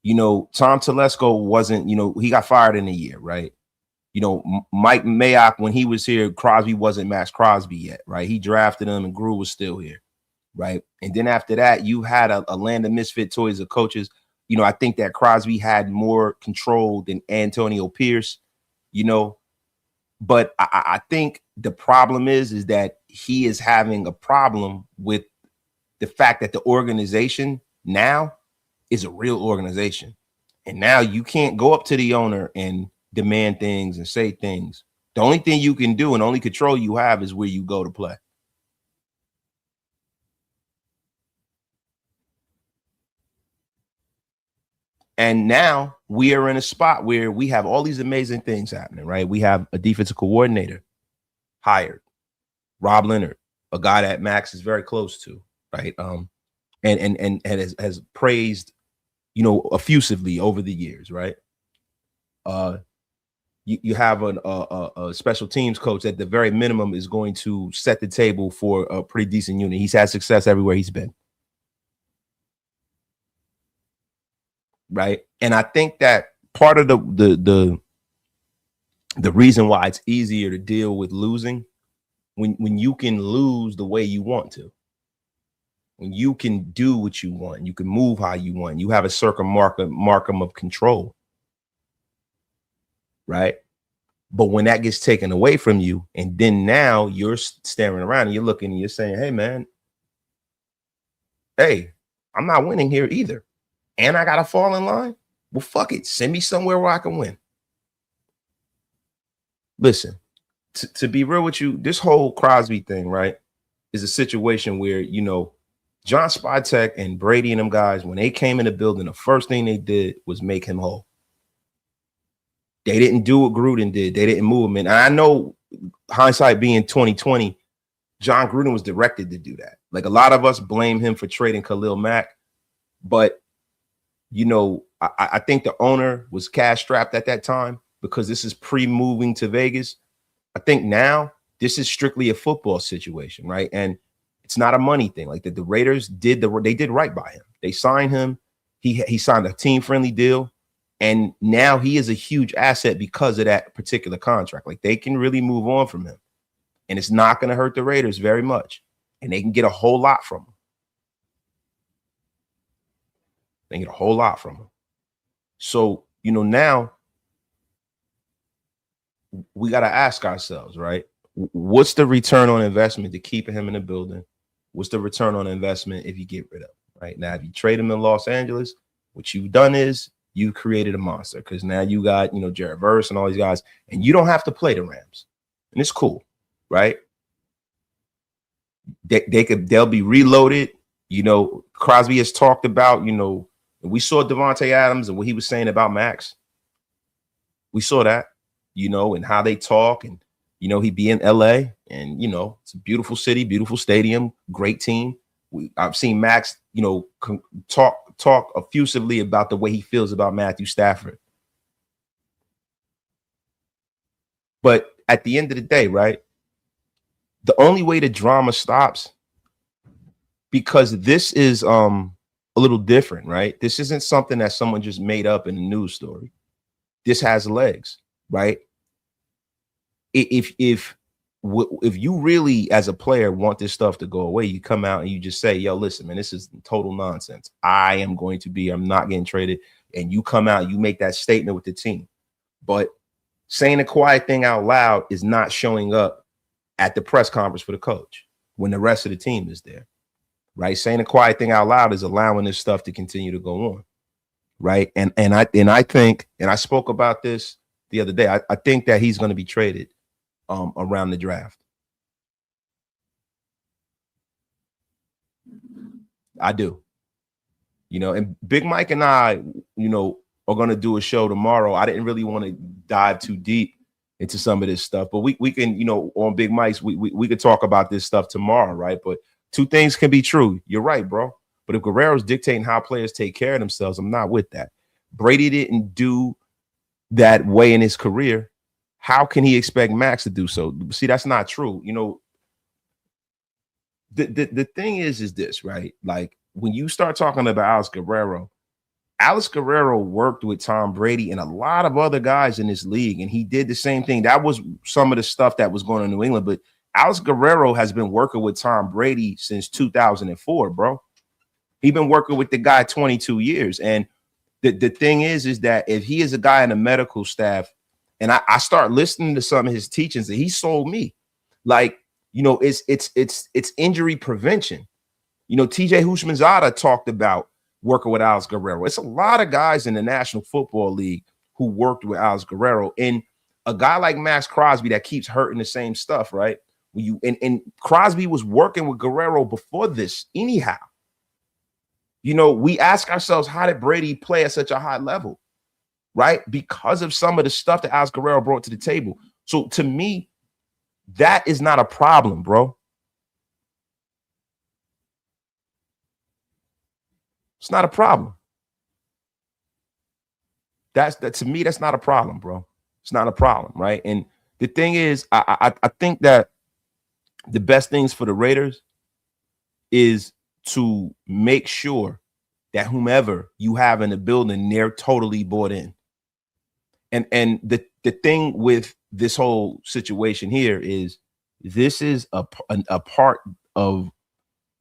You know, Tom Telesco wasn't, you know, he got fired in a year, right? You know, Mike Mayock, when he was here, Crosby wasn't Maxx Crosby yet, right? He drafted him and Grew was still here. Right. And then after that, you had a land of misfit toys of coaches. You know, I think that Crosby had more control than Antonio Pierce, you know, but I think the problem is that he is having a problem with the fact that the organization now is a real organization. And now you can't go up to the owner and demand things and say things. The only thing you can do and only control you have is where you go to play. And now we are in a spot where we have all these amazing things happening, right? We have a defensive coordinator hired, Rob Leonard, a guy that Maxx is very close to, right? And has praised, you know, effusively over the years, right? you have a special teams coach at the very minimum is going to set the table for a pretty decent unit. He's had success everywhere he's been. Right. And I think that part of the reason why it's easier to deal with losing when you can lose the way you want to, when you can do what you want, you can move how you want, you have a circummarcum of control. Right. But when that gets taken away from you, and then now you're staring around and you're looking and you're saying, hey, man, hey, I'm not winning here either. And I got to fall in line. Well, fuck it. Send me somewhere where I can win. Listen, to be real with you, this whole Crosby thing, right, is a situation where, you know, John Spytek and Brady and them guys, when they came in the building, the first thing they did was make him whole. They didn't do what Gruden did. They didn't move him in. And I know, hindsight being 2020, John Gruden was directed to do that. Like, a lot of us blame him for trading Khalil Mack, but you know, I think the owner was cash strapped at that time because this is pre-moving to Vegas. I think now this is strictly a football situation, right? And it's not a money thing. Like the Raiders did right by him. They signed him. He signed a team-friendly deal. And now he is a huge asset because of that particular contract. Like, they can really move on from him. And it's not going to hurt the Raiders very much. And they can get a whole lot from him. They get a whole lot from him. So, you know, now we got to ask ourselves, right? What's the return on investment to keeping him in the building? What's the return on investment if you get rid of him, right? Now, if you trade him in Los Angeles, what you've done is you created a monster, because now you got, you know, Jared Verse and all these guys, and you don't have to play the Rams. And it's cool, right? They'll be reloaded. You know, Crosby has talked about, you know, we saw Devontae Adams and what he was saying about Maxx. We saw that, you know, and how they talk, and, you know, he'd be in LA, and, you know, it's a beautiful city, beautiful stadium, great team. I've seen Maxx, you know, talk effusively about the way he feels about Matthew Stafford. But at the end of the day, right, the only way the drama stops, because this is a little different, right? This isn't something that someone just made up in a news story. This has legs, right? If you really, as a player, want this stuff to go away, you come out and you just say, yo, listen, man, this is total nonsense. I'm not getting traded. And you come out, you make that statement with the team. But saying a quiet thing out loud is not showing up at the press conference for the coach when the rest of the team is there, right? Saying a quiet thing out loud is allowing this stuff to continue to go on, right? And I think, and I spoke about this the other day, I think that he's going to be traded around the draft. I do. You know, and Big Mike and I, you know, are going to do a show tomorrow. I didn't really want to dive too deep into some of this stuff, but we can, you know, on Big Mike's, we could talk about this stuff tomorrow, right? But two things can be true. You're right, bro. But if Guerrero's dictating how players take care of themselves, I'm not with that. Brady didn't do that way in his career. How can he expect Maxx to do so? See, that's not true. You know, the thing is this, right? Like, when you start talking about Alex Guerrero worked with Tom Brady and a lot of other guys in this league, and he did the same thing. That was some of the stuff that was going on in New England. But Alex Guerrero has been working with Tom Brady since 2004, bro. He's been working with the guy 22 years. And the thing is that if he is a guy in the medical staff, and I start listening to some of his teachings, that he sold me. Like, you know, it's injury prevention. You know, TJ Houshmandzadeh talked about working with Alex Guerrero. It's a lot of guys in the National Football League who worked with Alex Guerrero. And a guy like Maxx Crosby that keeps hurting the same stuff, right? And Crosby was working with Guerrero before this anyhow. You know, we ask ourselves, how did Brady play at such a high level, right? Because of some of the stuff that Alex Guerrero brought to the table. So to me, that is not a problem, bro. It's not a problem. To me, that's not a problem, bro. It's not a problem, right? And the thing is, I think that the best things for the Raiders is to make sure that whomever you have in the building, they're totally bought in. And the thing with this whole situation here is this is a part of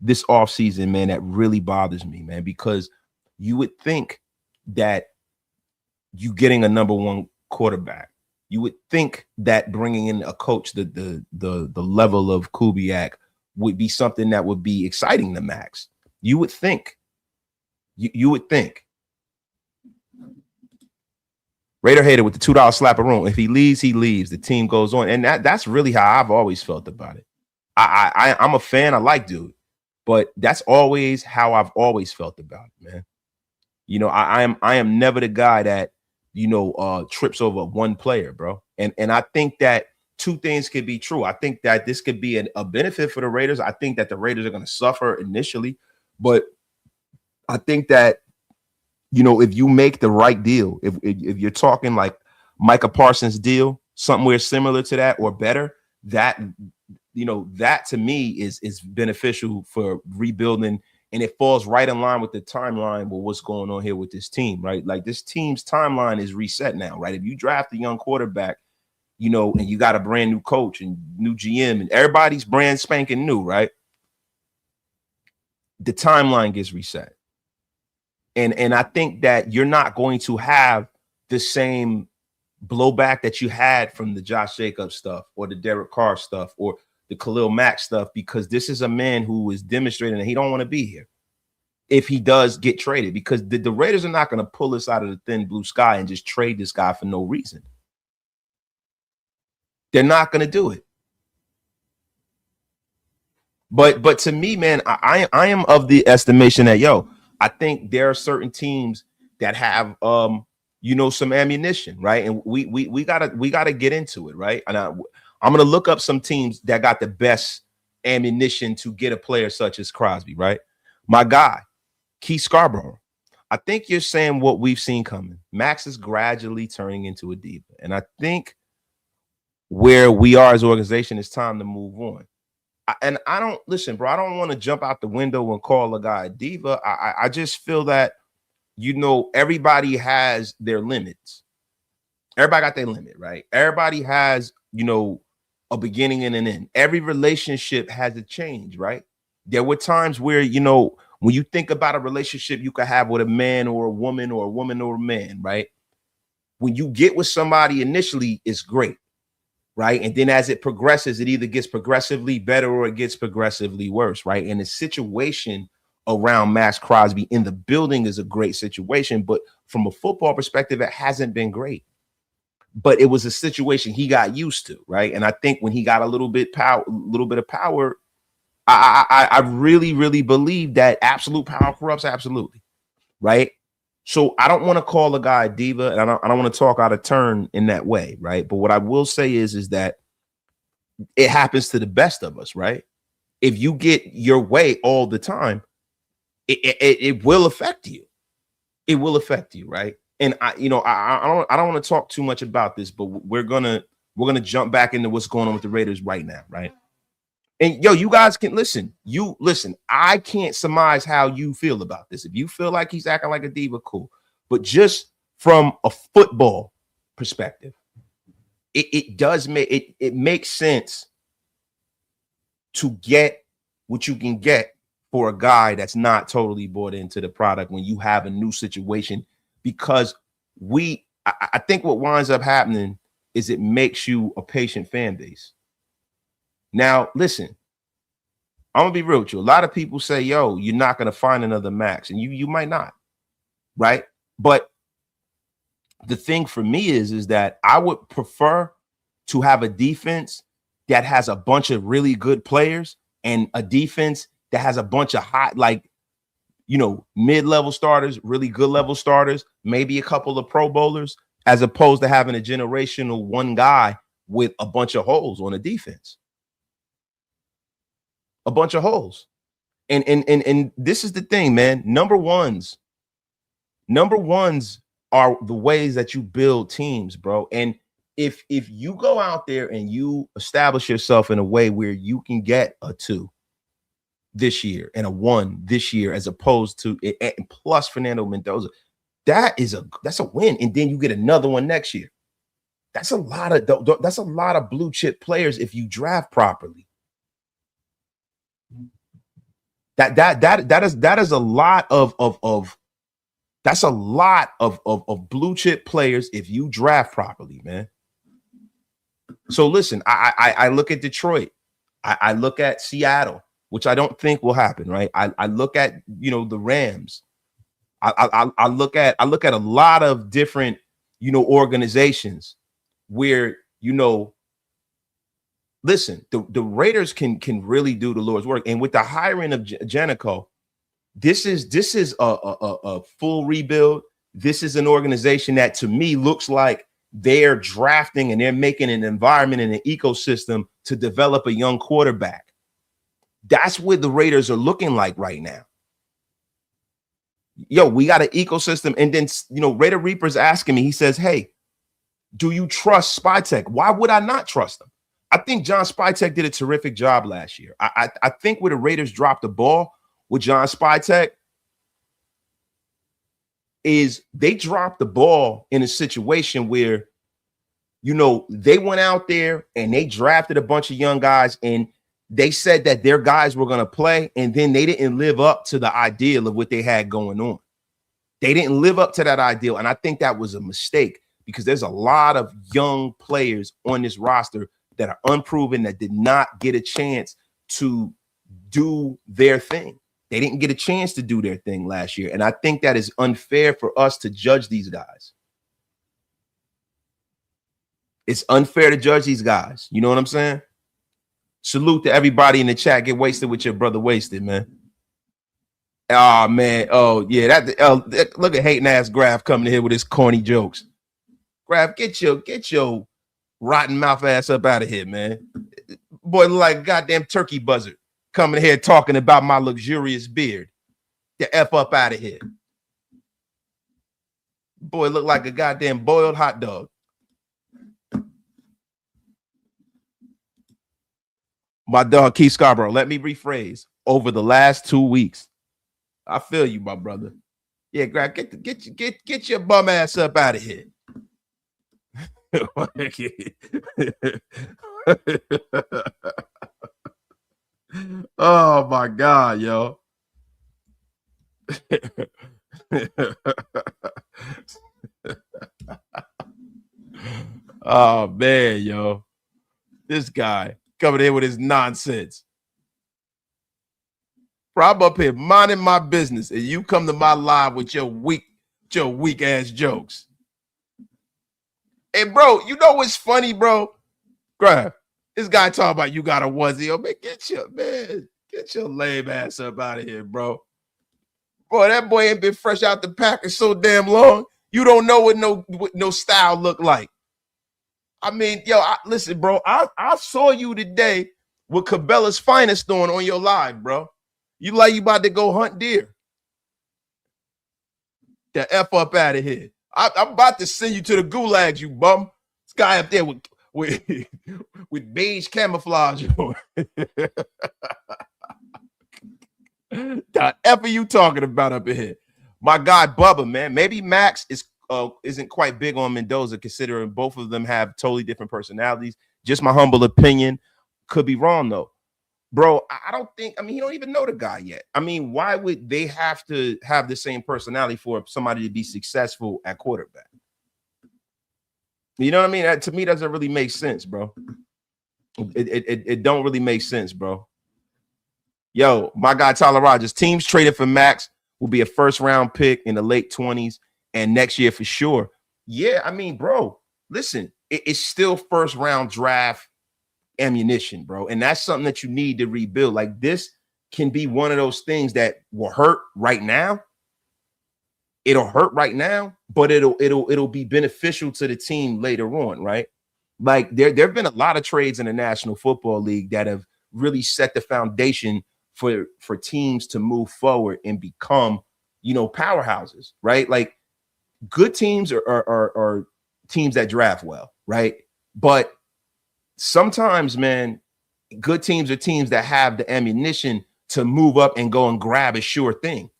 this offseason, man, that really bothers me, man, because you would think that you getting a number one quarterback, you would think that bringing in a coach the level of Kubiak would be something that would be exciting to Maxx. You would think. You would think. Raider hater with the $2 slapper room. If he leaves, he leaves. The team goes on. And that's really how I've always felt about it. I'm a fan. I like dude. But that's always how I've always felt about it, man. You know, I am never the guy that, you know, trips over one player, bro. And I think that two things could be true. I think that this could be a benefit for the Raiders. I think that the Raiders are going to suffer initially, but I think that, you know, if you make the right deal, if you're talking like Micah Parsons deal, somewhere similar to that or better, that, you know, that to me is beneficial for rebuilding. And it falls right in line with the timeline with what's going on here with this team, right? Like this team's timeline is reset now, right? If you draft a young quarterback, you know, and you got a brand new coach and new GM and everybody's brand spanking new, right? The timeline gets reset. And I think that you're not going to have the same blowback that you had from the Josh Jacobs stuff or the Derek Carr stuff or the Khalil Mack stuff, because this is a man who is demonstrating that he don't want to be here if he does get traded, because the Raiders are not going to pull us out of the thin blue sky and just trade this guy for no reason. They're not going to do it. But to me, man, I am of the estimation that, yo, I think there are certain teams that have you know, some ammunition, right? And we gotta get into it, right? And I'm gonna look up some teams that got the best ammunition to get a player such as Crosby, right? My guy, Keith Scarborough. I think you're saying what we've seen coming. Maxx is gradually turning into a diva, and I think where we are as an organization, it's time to move on. And I don't listen, bro. I don't want to jump out the window and call a guy a diva. I just feel that, you know, everybody has their limits. Everybody got their limit, right? Everybody has, you know, a beginning and an end. Every relationship has a change, right? There were times where, you know, when you think about a relationship you could have with a man or a woman or a man, right? When you get with somebody initially, it's great. Right. And then as it progresses, it either gets progressively better or it gets progressively worse. Right. And the situation around Maxx Crosby in the building is a great situation. But from a football perspective, it hasn't been great. But it was a situation he got used to. Right. And I think when he got a little bit of power, I really, really believe that absolute power corrupts absolutely. Right. So I don't want to call a guy a diva, and I don't want to talk out of turn in that way, right? But what I will say is that it happens to the best of us, right? If you get your way all the time, it will affect you. It will affect you, right? And I don't want to talk too much about this, but we're gonna jump back into what's going on with the Raiders right now, right? And yo, you guys can listen. I can't surmise how you feel about this. If you feel like he's acting like a diva, cool. But just from a football perspective, it does make it makes sense to get what you can get for a guy that's not totally bought into the product when you have a new situation. Because I think what winds up happening is it makes you a patient fan base. Now, listen, I'm gonna be real with you. A lot of people say, yo, you're not gonna find another Maxx, and you might not, right? But the thing for me is that I would prefer to have a defense that has a bunch of really good players and a defense that has a bunch of hot, like, you know, mid-level starters, really good level starters, maybe a couple of Pro Bowlers, as opposed to having a generational one guy with a bunch of holes on a defense. A bunch of holes. And this is the thing, man. Number ones are the ways that you build teams, bro. And if you go out there and you establish yourself in a way where you can get a 2 this year and a 1 this year, as opposed to plus Fernando Mendoza, that's a win. And then you get another one next year. That's a lot of blue chip players if you draft properly. That is a lot of that's a lot of blue chip players if you draft properly, man. So listen, I look at Detroit, I look at Seattle, which I don't think will happen, right? I look at the Rams. I look at a lot of different organizations where listen, the Raiders can really do the Lord's work, and with the hiring of Janocko, this is a full rebuild. This is an organization that to me looks like they're drafting and they're making an environment and an ecosystem to develop a young quarterback. That's what the Raiders are looking like right now. Yo, we got an ecosystem. And then, Raider Reaper's asking me, he says, hey, do you trust Spytek? Why would I not trust them? I think John Spytek did a terrific job last year. I think where the Raiders dropped the ball with John Spytek is they dropped the ball in a situation where, they went out there and they drafted a bunch of young guys and they said that their guys were going to play, and then they didn't live up to the ideal of what they had going on. They didn't live up to that ideal, and I think that was a mistake because there's a lot of young players on this roster that are unproven, that did not get a chance to do their thing. They didn't get a chance to do their thing last year, and I think that is unfair for us to judge these guys. It's unfair to judge these guys. You know what I'm saying? Salute to everybody in the chat. Get wasted with your brother Wasted, man. Oh, man. Oh, yeah. Look at hating ass Graf coming in here with his corny jokes. Graf, get your rotten mouth ass up out of here, man. Boy, look like a goddamn turkey buzzard coming here talking about my luxurious beard. Get F up out of here. Boy, look like a goddamn boiled hot dog. My dog Keith Scarborough, let me rephrase. Over the last 2 weeks, I feel you, my brother. Yeah, Graf, get your bum ass up out of here. Oh my God, yo. Oh man, yo. This guy coming in with his nonsense. Bro, I'm up here minding my business, and you come to my live with your weak ass jokes. Hey, bro, you know what's funny, bro? Grab this guy talking about you got a onesie. Oh, man, get your lame ass up out of here, bro. Boy, that boy ain't been fresh out the package so damn long. You don't know what no style look like. I mean, yo, listen, bro. I saw you today with Cabela's finest on your live, bro. You like you about to go hunt deer. The F up out of here. I'm about to send you to the gulags, you bum. This guy up there with beige camouflage on. The F are you talking about up in here? My guy Bubba, man. Maybe Maxx isn't quite big on Mendoza, considering both of them have totally different personalities. Just my humble opinion. Could be wrong, though. Bro, I don't think, he don't even know the guy yet. Why would they have to have the same personality for somebody to be successful at quarterback? You know what I mean? That to me doesn't really make sense, bro. It don't really make sense, bro. Yo, my guy Tyler Rogers, teams traded for Maxx will be a first-round pick in the late 20s and next year for sure. Yeah, bro, listen, it's still first-round draft ammunition, bro, and that's something that you need to rebuild. Like, this can be one of those things that will hurt right now. It'll hurt right now, but it'll be beneficial to the team later on, right? Like, there have been a lot of trades in the National Football League that have really set the foundation for teams to move forward and become, powerhouses, right? Like, good teams are teams that draft well, right? But sometimes, man, good teams are teams that have the ammunition to move up and go and grab a sure thing.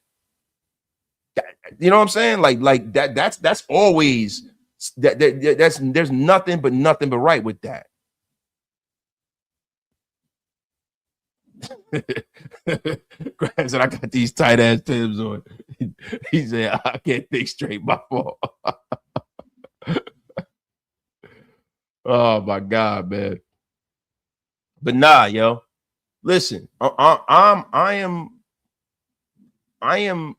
You know what I'm saying? Like that's always there's nothing but right with that. Grant said, I got these tight ass Timbs on. He said, I can't think straight, my fault. Oh my God, man. But nah, yo. Listen, I am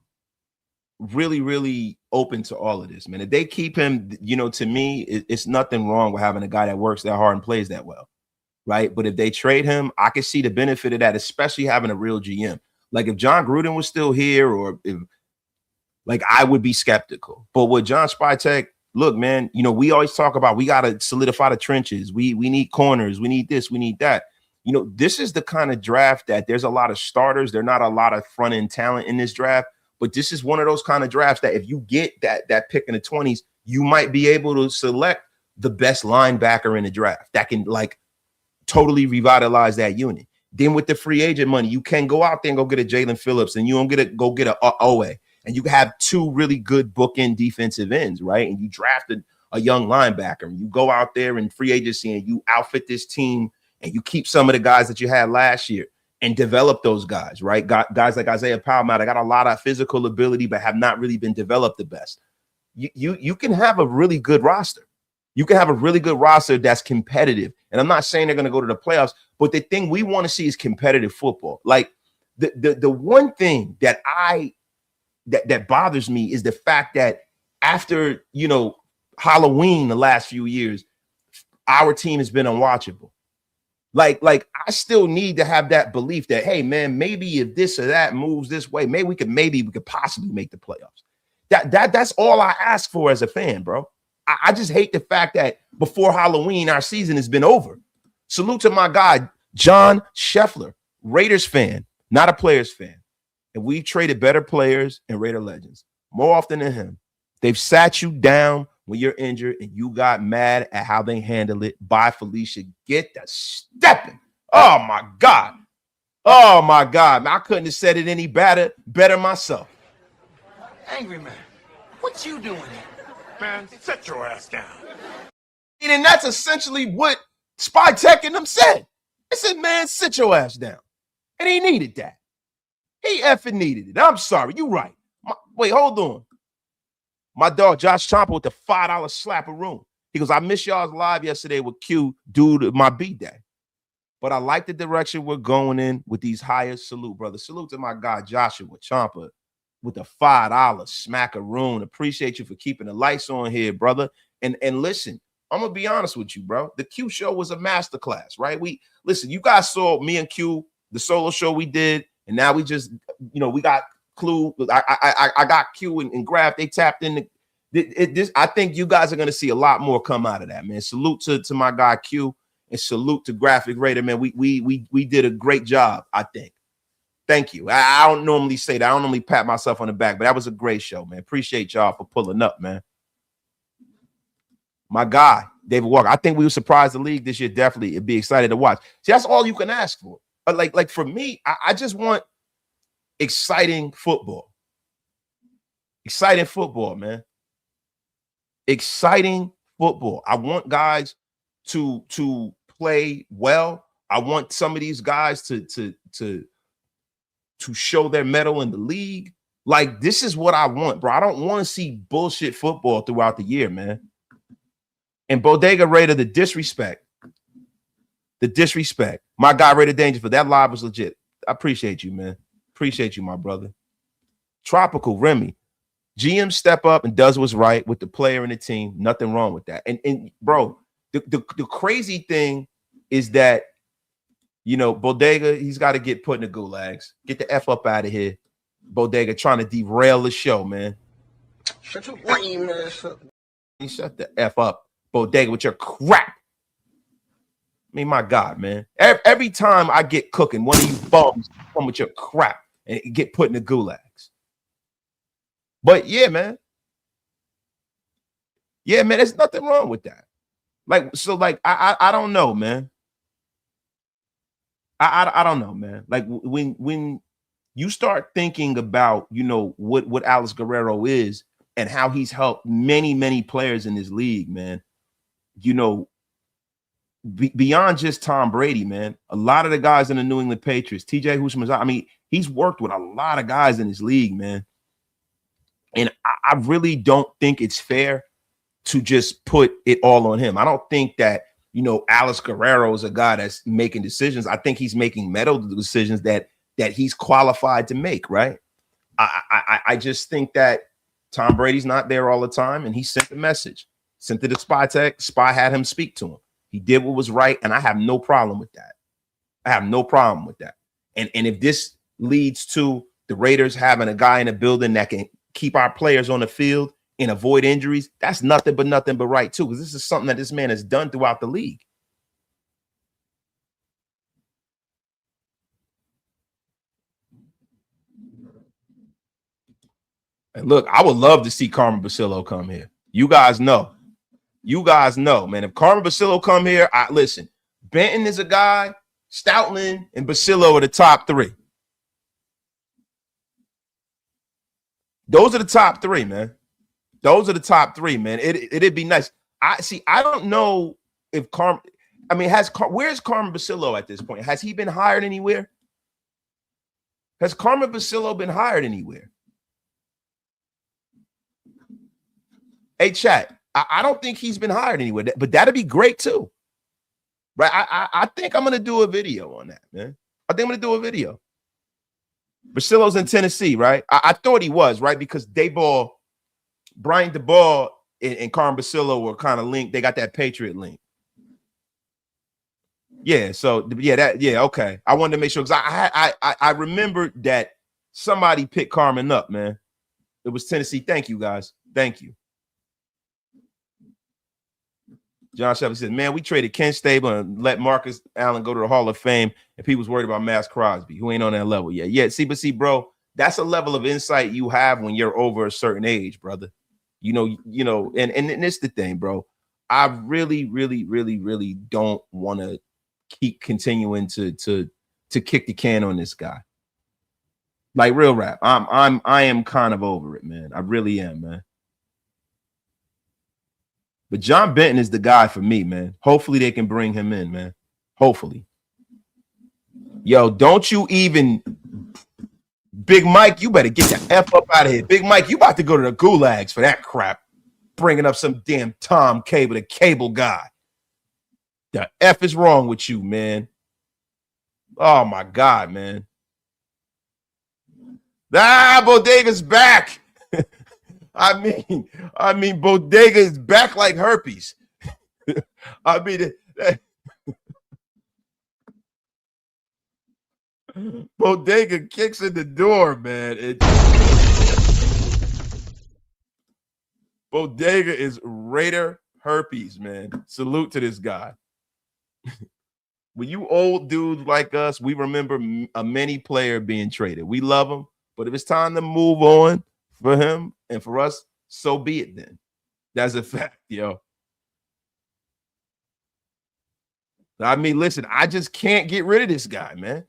really, really open to all of this, man. If they keep him, you know, to me, it's nothing wrong with having a guy that works that hard and plays that well. Right. But if they trade him, I can see the benefit of that, especially having a real GM. Like if John Gruden was still here, or if, like, I would be skeptical. But with John Spytek, look, man, you know, we always talk about we got to solidify the trenches. We need corners. We need this. We need that. You know, this is the kind of draft that there's a lot of starters. There's not a lot of front end talent in this draft. But this is one of those kind of drafts that if you get that pick in the 20s, you might be able to select the best linebacker in the draft that can like totally revitalize that unit. Then with the free agent money, you can go out there and go get a Jalen Phillips, and you don't go get a Owe, and you have two really good bookend defensive ends, right? And you drafted a young linebacker, and you go out there in free agency and you outfit this team, and you keep some of the guys that you had last year and develop those guys, right? Guys like Isaiah Palmer, got a lot of physical ability, but have not really been developed the best. You can have a really good roster. You can have a really good roster that's competitive. And I'm not saying they're going to go to the playoffs, but the thing we want to see is competitive football. Like the one thing that that bothers me is the fact that after, you know, Halloween the last few years, our team has been unwatchable. Like I still need to have that belief that, hey, man, maybe if this or that moves this way, maybe we could possibly make the playoffs. That's all I ask for as a fan, bro. I just hate the fact that before Halloween, our season has been over. Salute to my guy, John Schefter, Raiders fan, not a Players fan. And we've traded better players and Raider legends more often than him. They've sat you down when you're injured and you got mad at how they handle it. Bye, Felicia. Get the stepping. Oh, my God. Oh, my God. I couldn't have said it any better myself. Angry man, what you doing here? Man, sit your ass down. And that's essentially what Spytek and them said. They said, man, sit your ass down. And he needed that. He effing needed it. I'm sorry. You're right. Wait, hold on. My dog, Josh Champa, with the $5 slapper room. He goes, I missed y'all's live yesterday with Q due to my B-Day. But I like the direction we're going in with these hires. Salute, brother. Salute to my guy, Joshua Champa, with the $5 smackaroon. Appreciate you for keeping the lights on here, brother. And listen, I'm gonna be honest with you, bro. The Q show was a masterclass, right? Listen, you guys saw me and Q, the solo show we did, and now we just, you know, we got Clue. I got Q and Graph. They tapped in. This I think you guys are gonna see a lot more come out of that, man. Salute to my guy Q, and salute to Graphic Raider, man. We did a great job, I think. Thank you. I don't normally say that. I don't normally pat myself on the back, but that was a great show, man. Appreciate y'all for pulling up, man. My guy, David Walker. I think we were surprised the league this year. Definitely, it'd be excited to watch. See, that's all you can ask for. But like for me, I just want exciting football. Exciting football, man. Exciting football. I want guys to play well. I want some of these guys to show their mettle in the league. Like, this is what I want, bro. I don't want to see bullshit football throughout the year, man. And Bodega Raider, the disrespect. My guy, Raider Dangerfield, that live was legit. I appreciate you, man. Appreciate you, my brother. Tropical Remy. GM step up and does what's right with the player and the team. Nothing wrong with that. And bro, the crazy thing is that, you know, Bodega, he's got to get put in the gulags. Get the F up out of here. Bodega trying to derail the show, man. Shut your lame ass up. Shut the F up, Bodega, with your crap. I mean, my God, man. Every time I get cooking, one of you bums come with your crap and get put in the gulags. But yeah, man. Yeah, man, there's nothing wrong with that. Like, so like, I don't know, man. I don't know, man. Like when you start thinking about, you know, what Alex Guerrero is and how he's helped many players in this league, man. You know, beyond just Tom Brady, man, a lot of the guys in the New England Patriots, TJ Houshmandzadeh, I mean, he's worked with a lot of guys in this league, man. And I really don't think it's fair to just put it all on him. I don't think that, you know, Alex Guerrero is a guy that's making decisions. I think he's making medical decisions that he's qualified to make, right? I just think that Tom Brady's not there all the time, and he sent the message, sent it to spytek. Spy had him speak to him. He did what was right, and I have no problem with that. I have no problem with that. And if this leads to the Raiders having a guy in the building that can keep our players on the field and avoid injuries, that's nothing but right too, because this is something that this man has done throughout the league. And look, I would love to see Carmen Basillo come here. You guys know, man. If Carmen Basillo come here, listen. Benton is a guy. Stoutland and Basillo are the top three. Those are the top three, man. Those are the top three, man. It'd be nice. I don't know if Carmen. I mean, where's Carmen Basillo at this point? Has he been hired anywhere? Has Carmen Basillo been hired anywhere? Hey, chat. I don't think he's been hired anywhere, but that'd be great too. Right? I think I'm gonna do a video on that, man. I think I'm gonna do a video. Basillo's in Tennessee, right? I thought he was, right? Because Brian DeBall and Carmen Basillo were kind of linked. They got that Patriot link. Yeah, so yeah, okay. I wanted to make sure, because I remembered that somebody picked Carmen up, man. It was Tennessee. Thank you, guys. Thank you. John Schefter says, man, we traded Ken Stable and let Marcus Allen go to the Hall of Fame, and people's worried about Maxx Crosby, who ain't on that level yet. Yeah, see, bro, that's a level of insight you have when you're over a certain age, brother. You know, and it's the thing, bro. I really don't want to keep continuing to kick the can on this guy. Like, real rap. I am kind of over it, man. I really am, man. But John Benton is the guy for me, man. Hopefully they can bring him in, man. Hopefully. Yo, don't you even... Big Mike, you better get the F up out of here. Big Mike, you about to go to the gulags for that crap. Bringing up some damn Tom Cable, the cable guy. The F is wrong with you, man. Oh, my God, man. Bodega's back. I mean, Bodega is back like herpes. I mean, Bodega kicks in the door, man. Bodega is Raider herpes, man. Salute to this guy. When you old dudes like us, we remember a many player being traded. We love him, but if it's time to move on for him and for us, so be it then. That's a fact, yo. I mean, listen, I just can't get rid of this guy, man.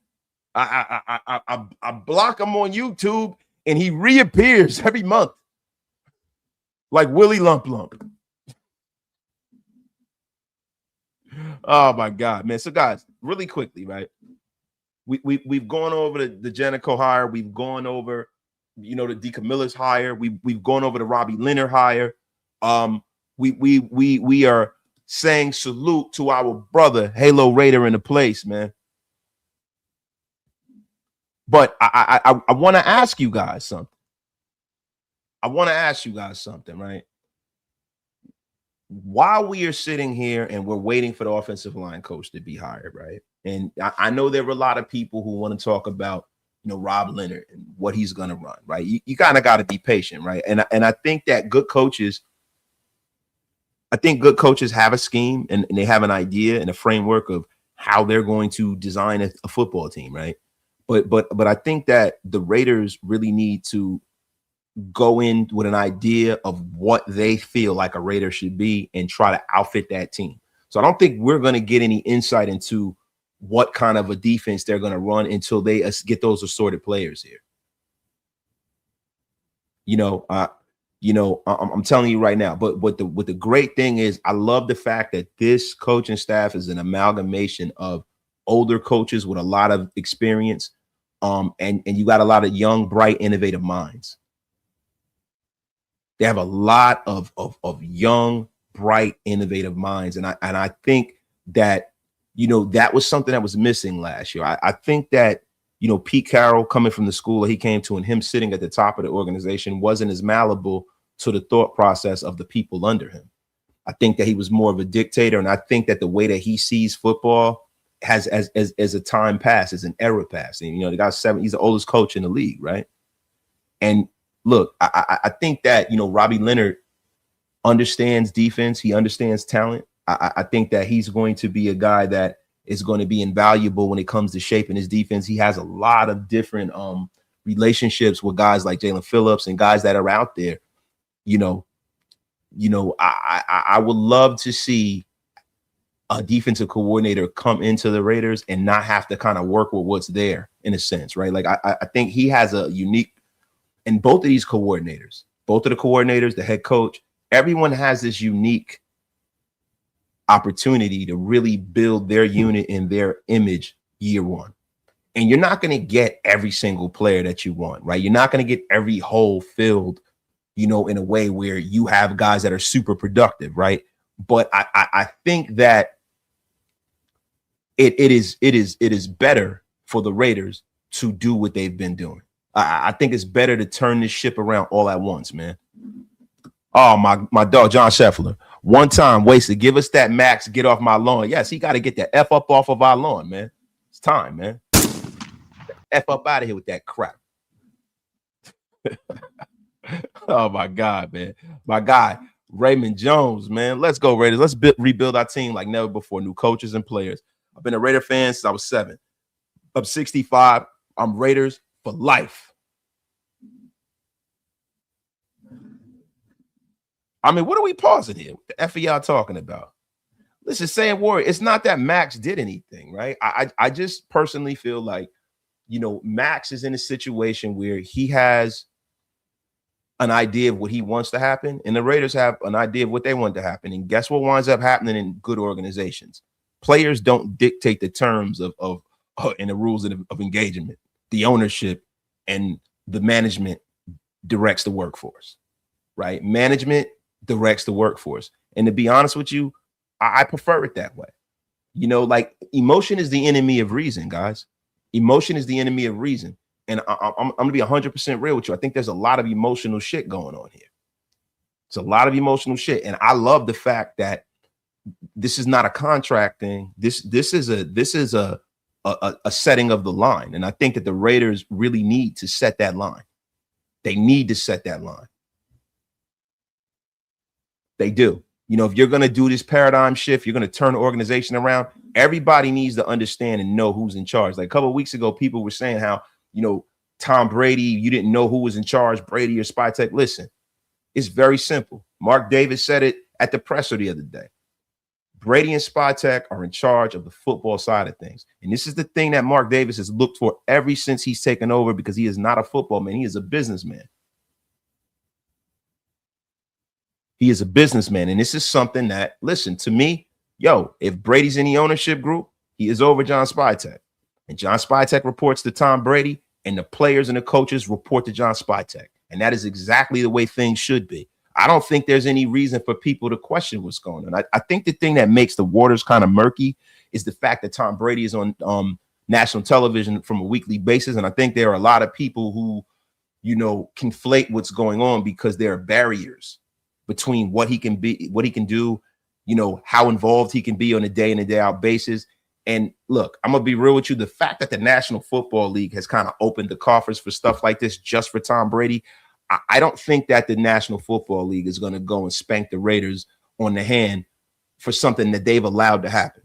I block him on YouTube and he reappears every month like Willie Lump Lump. Oh my God, man. So guys, really quickly, right? We've gone over the Janocko hire. We've gone over, you know, the DeCamillis hire. We've gone over the Robbie Leonard hire. We are saying salute to our brother Halo Raider in the place, man. But I want to ask you guys something. Right? While we are sitting here and we're waiting for the offensive line coach to be hired, right? And I know there were a lot of people who want to talk about, you know, Rob Leonard and what he's going to run, right? You kind of got to be patient, right? And I think that good coaches have a scheme and they have an idea and a framework of how they're going to design a football team, right? But I think that the Raiders really need to go in with an idea of what they feel like a Raider should be and try to outfit that team. So I don't think we're going to get any insight into what kind of a defense they're going to run until they get those assorted players here. I'm telling you right now. But what the great thing is, I love the fact that this coaching staff is an amalgamation of older coaches with a lot of experience, and you got a lot of young, bright, innovative minds. They have a lot of young, bright, innovative minds, and I think that that was something that was missing last year. I think that Pete Carroll coming from the school that he came to and him sitting at the top of the organization wasn't as malleable to the thought process of the people under him. I think that he was more of a dictator, and I think that the way that he sees football has as a time pass, as an era pass. And the guy's 7, he's the oldest coach in the league, right? And look, I think that Robbie Leonard understands defense, he understands talent. I think that he's going to be a guy that is going to be invaluable when it comes to shaping his defense. He has a lot of different relationships with guys like Jalen Phillips and guys that are out there. I would love to see a defensive coordinator come into the Raiders and not have to kind of work with what's there, in a sense, right? Like I think he has a unique, and both of the coordinators, the head coach, everyone has this unique opportunity to really build their unit and their image year one. And you're not going to get every single player that you want, right? You're not going to get every hole filled, in a way where you have guys that are super productive, right? But I think that it is better for the Raiders to do what they've been doing. I think it's better to turn this ship around all at once, man. Oh, my dog, John Schefter. One time wasted. Give us that Max. Get off my lawn. Yes, he got to get the F up off of our lawn, man. It's time, man. F up out of here with that crap. Oh, my God, man. My guy, Raymond Jones, man. Let's go, Raiders. Let's rebuild our team like never before. New coaches and players. I've been a Raider fan since I was 7. I'm 65. I'm Raiders for life. I mean, what are we pausing here? What the F are y'all talking about? Listen, saying Warrior, it's not that Max did anything, right? I just personally feel like, Max is in a situation where he has an idea of what he wants to happen, and the Raiders have an idea of what they want to happen. And guess what winds up happening in good organizations? Players don't dictate the terms of and the rules of engagement. The ownership and the management directs the workforce, right? Management directs the workforce. And to be honest with you, I prefer it that way. Like emotion is the enemy of reason, guys. Emotion is the enemy of reason. And I'm going to be 100% real with you. I think there's a lot of emotional shit going on here. It's a lot of emotional shit. And I love the fact that this is not a contract thing. This is a setting of the line. And I think that the Raiders really need to set that line. They need to set that line. They do. If you're going to do this paradigm shift, you're going to turn the organization around. Everybody needs to understand and know who's in charge. Like a couple of weeks ago, people were saying how, Tom Brady, you didn't know who was in charge, Brady or Spytek. Listen, it's very simple. Mark Davis said it at the presser the other day. Brady and Spytek are in charge of the football side of things. And this is the thing that Mark Davis has looked for ever since he's taken over, because he is not a football man. He is a businessman. He is a businessman. And this is something that, listen, to me, if Brady's in the ownership group, he is over John Spytek. And John Spytek reports to Tom Brady, and the players and the coaches report to John Spytek. And that is exactly the way things should be. I don't think there's any reason for people to question what's going on. I think the thing that makes the waters kind of murky is the fact that Tom Brady is on national television from a weekly basis. And I think there are a lot of people who, conflate what's going on, because there are barriers between what he can be, what he can do, how involved he can be on a day in and day out basis. And look, I'm going to be real with you. The fact that the National Football League has kind of opened the coffers for stuff like this just for Tom Brady, I don't think that the National Football League is going to go and spank the Raiders on the hand for something that they've allowed to happen.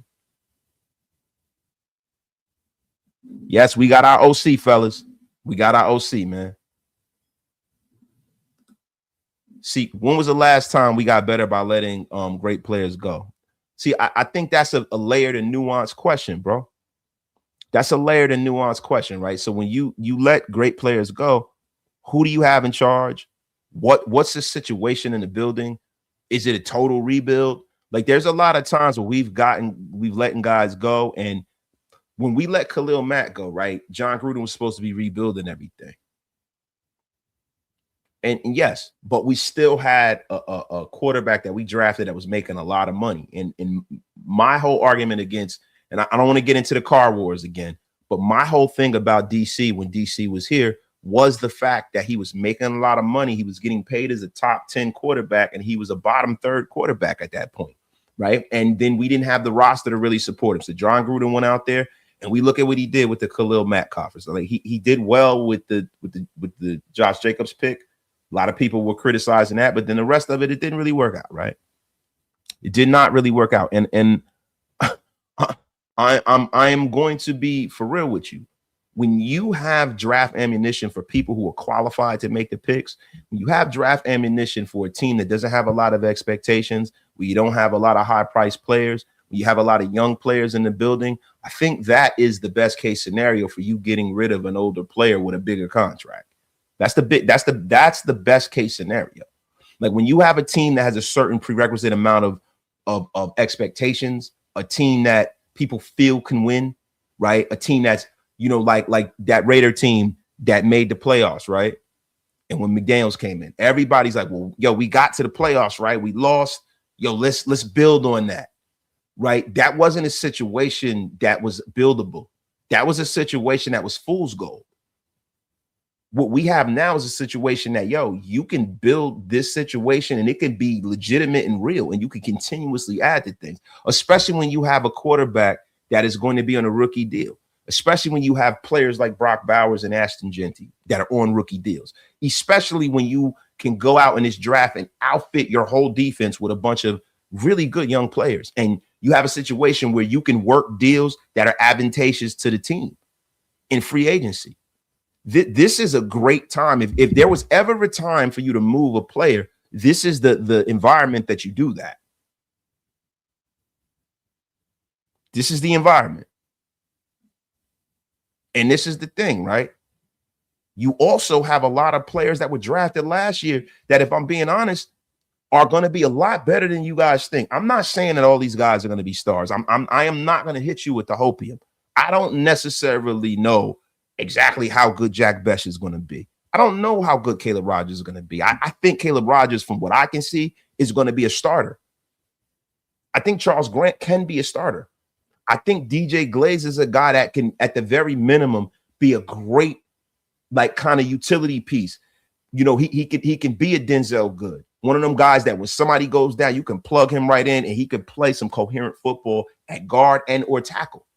Yes, we got our OC, fellas. We got our OC, man. See, when was the last time we got better by letting great players go? See, I think that's a layered and nuanced question, bro. That's a layered and nuanced question, right? So when you let great players go, who do you have in charge? What's the situation in the building? Is it a total rebuild? Like, there's a lot of times where we've letting guys go, and when we let Khalil Mack go, right? John Gruden was supposed to be rebuilding everything. And yes, but we still had a quarterback that we drafted that was making a lot of money. And my whole argument against, and I don't want to get into the car wars again, but my whole thing about DC when DC was here was the fact that he was making a lot of money. He was getting paid as a top 10 quarterback, and he was a bottom third quarterback at that point, right? And then we didn't have the roster to really support him. So John Gruden went out there, and we look at what he did with the Khalil Mack conference. So like he did well with the Josh Jacobs pick. A lot of people were criticizing that, but then the rest of it didn't really work out, right? It did not really work out. And I am going to be for real with you. When you have draft ammunition for people who are qualified to make the picks, when you have draft ammunition for a team that doesn't have a lot of expectations, where you don't have a lot of high-priced players, when you have a lot of young players in the building, I think that is the best case scenario for you getting rid of an older player with a bigger contract. That's the best case scenario. Like, when you have a team that has a certain prerequisite amount of expectations, a team that people feel can win, right? A team that's, you know, like that Raider team that made the playoffs, right? And when McDaniels came in, everybody's like, well, yo, we got to the playoffs, right? We lost. Yo, let's build on that, right? That wasn't a situation that was buildable. That was a situation that was fool's gold. What we have now is a situation that, yo, you can build this situation and it can be legitimate and real, and you can continuously add to things, especially when you have a quarterback that is going to be on a rookie deal, especially when you have players like Brock Bowers and Ashton Genty that are on rookie deals, especially when you can go out in this draft and outfit your whole defense with a bunch of really good young players. And you have a situation where you can work deals that are advantageous to the team in free agency. This is a great time. If there was ever a time for you to move a player, this is the environment that you do that. This is the environment. And this is the thing, right? You also have a lot of players that were drafted last year that, if I'm being honest, are going to be a lot better than you guys think. I'm not saying that all these guys are going to be stars. I am not going to hit you with the hopium. I don't necessarily know exactly how good Jack Besh is going to be. I don't know how good Caleb Rogers is going to be. I think Caleb Rogers, from what I can see, is going to be a starter. I think Charles Grant can be a starter. I think DJ Glaze is a guy that can, at the very minimum, be a great, like, kind of utility piece. You know, he can be a Denzel Good. One of them guys that when somebody goes down, you can plug him right in and he can play some coherent football at guard and or tackle.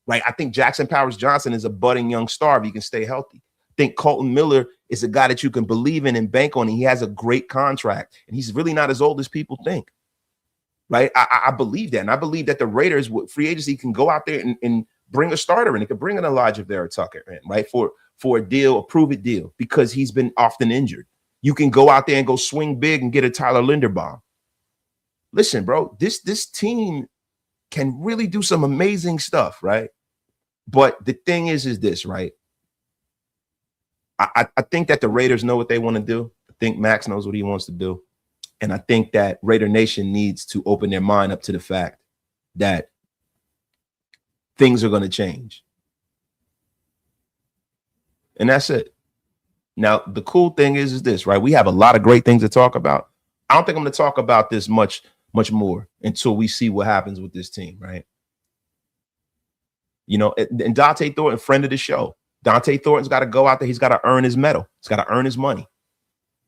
Right. I think Jackson Powers Johnson is a budding young star if he can stay healthy. I think Colton Miller is a guy that you can believe in and bank on. And he has a great contract, and he's really not as old as people think. Right. I believe that. And I believe that the Raiders with free agency can go out there and bring a starter in. It could bring an Elijah Vera Tucker in, right, for a deal, a prove-it deal, because he's been often injured. You can go out there and go swing big and get a Tyler Linderbaum. Listen, bro, this team can really do some amazing stuff, right? But the thing is this, right? I think that the Raiders know what they want to do. I think Max knows what he wants to do. And I think that Raider Nation needs to open their mind up to the fact that things are going to change. And that's it. Now, the cool thing is this, right? We have a lot of great things to talk about. I don't think I'm going to talk about this much more until we see what happens with this team, right? You know, and Dante Thornton, friend of the show. Dante Thornton's got to go out there. He's got to earn his medal. He's got to earn his money.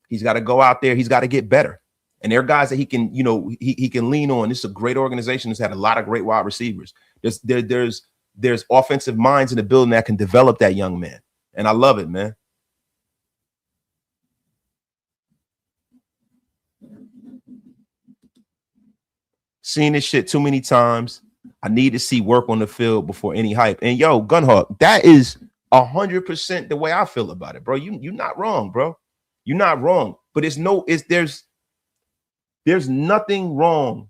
He's got to go out there. He's got to get better. And there are guys that he can, you know, he can lean on. This is a great organization that's had a lot of great wide receivers. There's offensive minds in the building that can develop that young man. And I love it, man. Seen this shit too many times. I need to see work on the field before any hype. And yo, Gunhawk, that is 100% the way I feel about it, bro. You're not wrong, bro. You're not wrong. But there's nothing wrong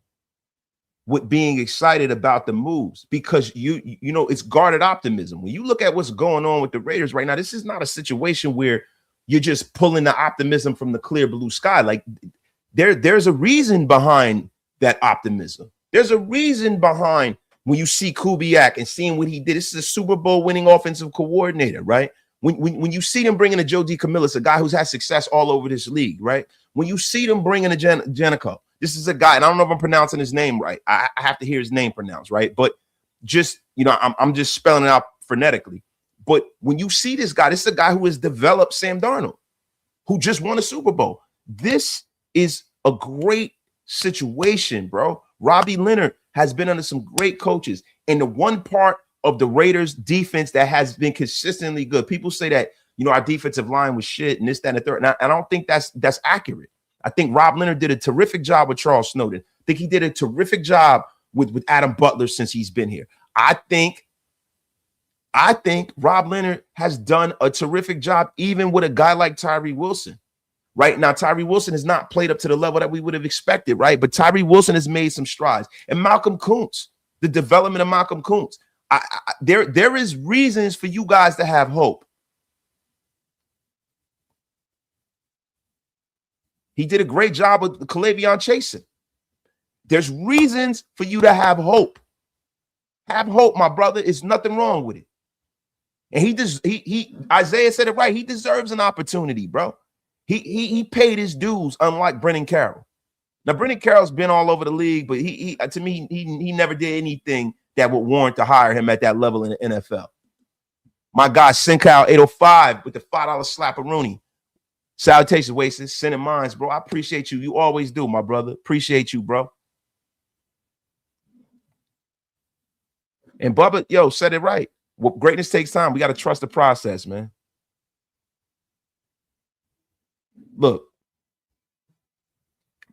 with being excited about the moves, because you know it's guarded optimism. When you look at what's going on with the Raiders right now, this is not a situation where you're just pulling the optimism from the clear blue sky. Like there's a reason behind that optimism. There's a reason behind when you see Kubiak and seeing what he did. This is a Super Bowl winning offensive coordinator, right? When you see them bringing a Joe DeCamillis, a guy who's had success all over this league, right? When you see them bringing a Janocko, this is a guy, and I don't know if I'm pronouncing his name right. I have to hear his name pronounced, right? But just, you know, I'm just spelling it out phonetically. But when you see this guy, this is a guy who has developed Sam Darnold, who just won a Super Bowl. This is a great situation, bro. Robbie Leonard has been under some great coaches. And the one part of the Raiders defense that has been consistently good. People say that, you know, our defensive line was shit and this, that, and the third. And I don't think that's accurate. I think Rob Leonard did a terrific job with Charles Snowden. I think he did a terrific job with Adam Butler since he's been here. I think Rob Leonard has done a terrific job even with a guy like Tyree Wilson. Right now, Tyree Wilson has not played up to the level that we would have expected, right? But Tyree Wilson has made some strides. And Malcolm Kuntz, the development of Malcolm Kuntz. There is reasons for you guys to have hope. He did a great job with Kalavion Chasen. There's reasons for you to have hope. Have hope, my brother. There's nothing wrong with it. And he Isaiah said it right. He deserves an opportunity, bro. He paid his dues, unlike Brennan Carroll. Now, Brennan Carroll's been all over the league, but to me, he never did anything that would warrant to hire him at that level in the NFL. My guy, Sincal 805 with the $5 slap-a-rooney. Salutations, Wasted. Sending mines, bro. I appreciate you. You always do, my brother. Appreciate you, bro. And Bubba, yo, said it right. Well, greatness takes time. We got to trust the process, man. Look,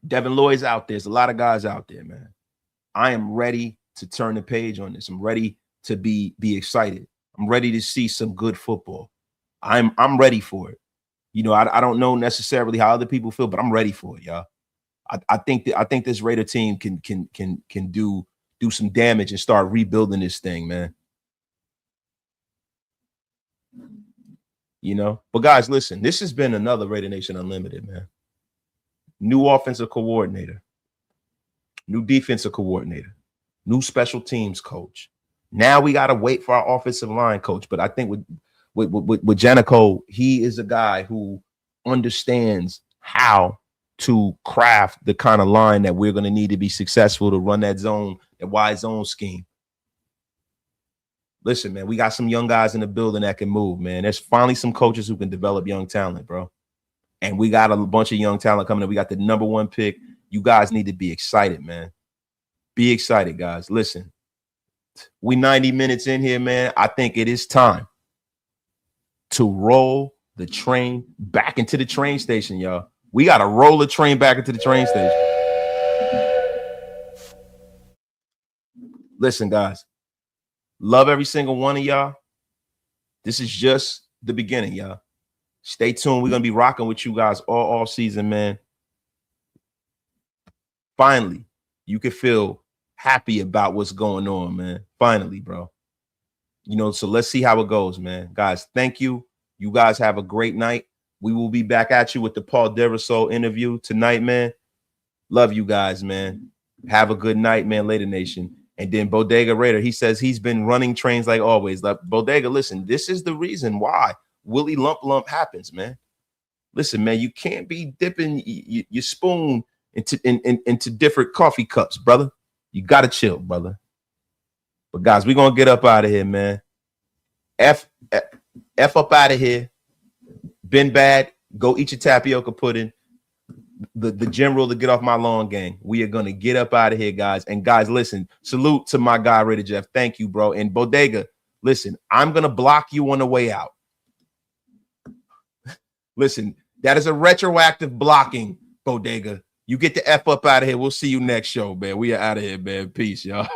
Devin Lloyd's out there. There's a lot of guys out there, man. I am ready to turn the page on this. I'm ready to be excited. I'm ready to see some good football. I'm ready for it. You know, I don't know necessarily how other people feel, but I'm ready for it, y'all. I think this Raider team can do some damage and start rebuilding this thing, man. You know, but guys, listen, this has been another Raider Nation Unlimited, man. New offensive coordinator, new defensive coordinator, new special teams coach. Now we got to wait for our offensive line coach. But I think with Janocko, he is a guy who understands how to craft the kind of line that we're going to need to be successful to run that zone, that wide zone scheme. Listen, man, we got some young guys in the building that can move, man. There's finally some coaches who can develop young talent, bro. And we got a bunch of young talent coming in. We got the #1 pick. You guys need to be excited, man. Be excited, guys. Listen, we 90 minutes in here, man. I think it is time to roll the train back into the train station, y'all. We got to roll the train back into the train station. Listen, guys. Love every single one of y'all. This is just the beginning, y'all. Stay tuned. We're going to be rocking with you guys all season, man. Finally, you can feel happy about what's going on, man. Finally, bro. You know, so let's see how it goes, man. Guys, thank you. You guys have a great night. We will be back at you with the Paul Derisol interview tonight, man. Love you guys, man. Have a good night, man. Later, Nation. And then Bodega Raider, he says he's been running trains like always. Like, Bodega, listen, this is the reason why Willie Lump happens, man. Listen, man, you can't be dipping your spoon into different coffee cups, brother. You got to chill, brother. But, guys, we're going to get up out of here, man. F up out of here. Been bad. Go eat your tapioca pudding. The general to get off my lawn, gang. We are gonna get up out of here, guys. And guys, listen, salute to my guy Raider Jeff. Thank you, bro. And Bodega, listen, I'm gonna block you on the way out. Listen, that is a retroactive blocking, Bodega. You get the F up out of here. We'll see you next show, man. We are out of here, man. Peace, y'all.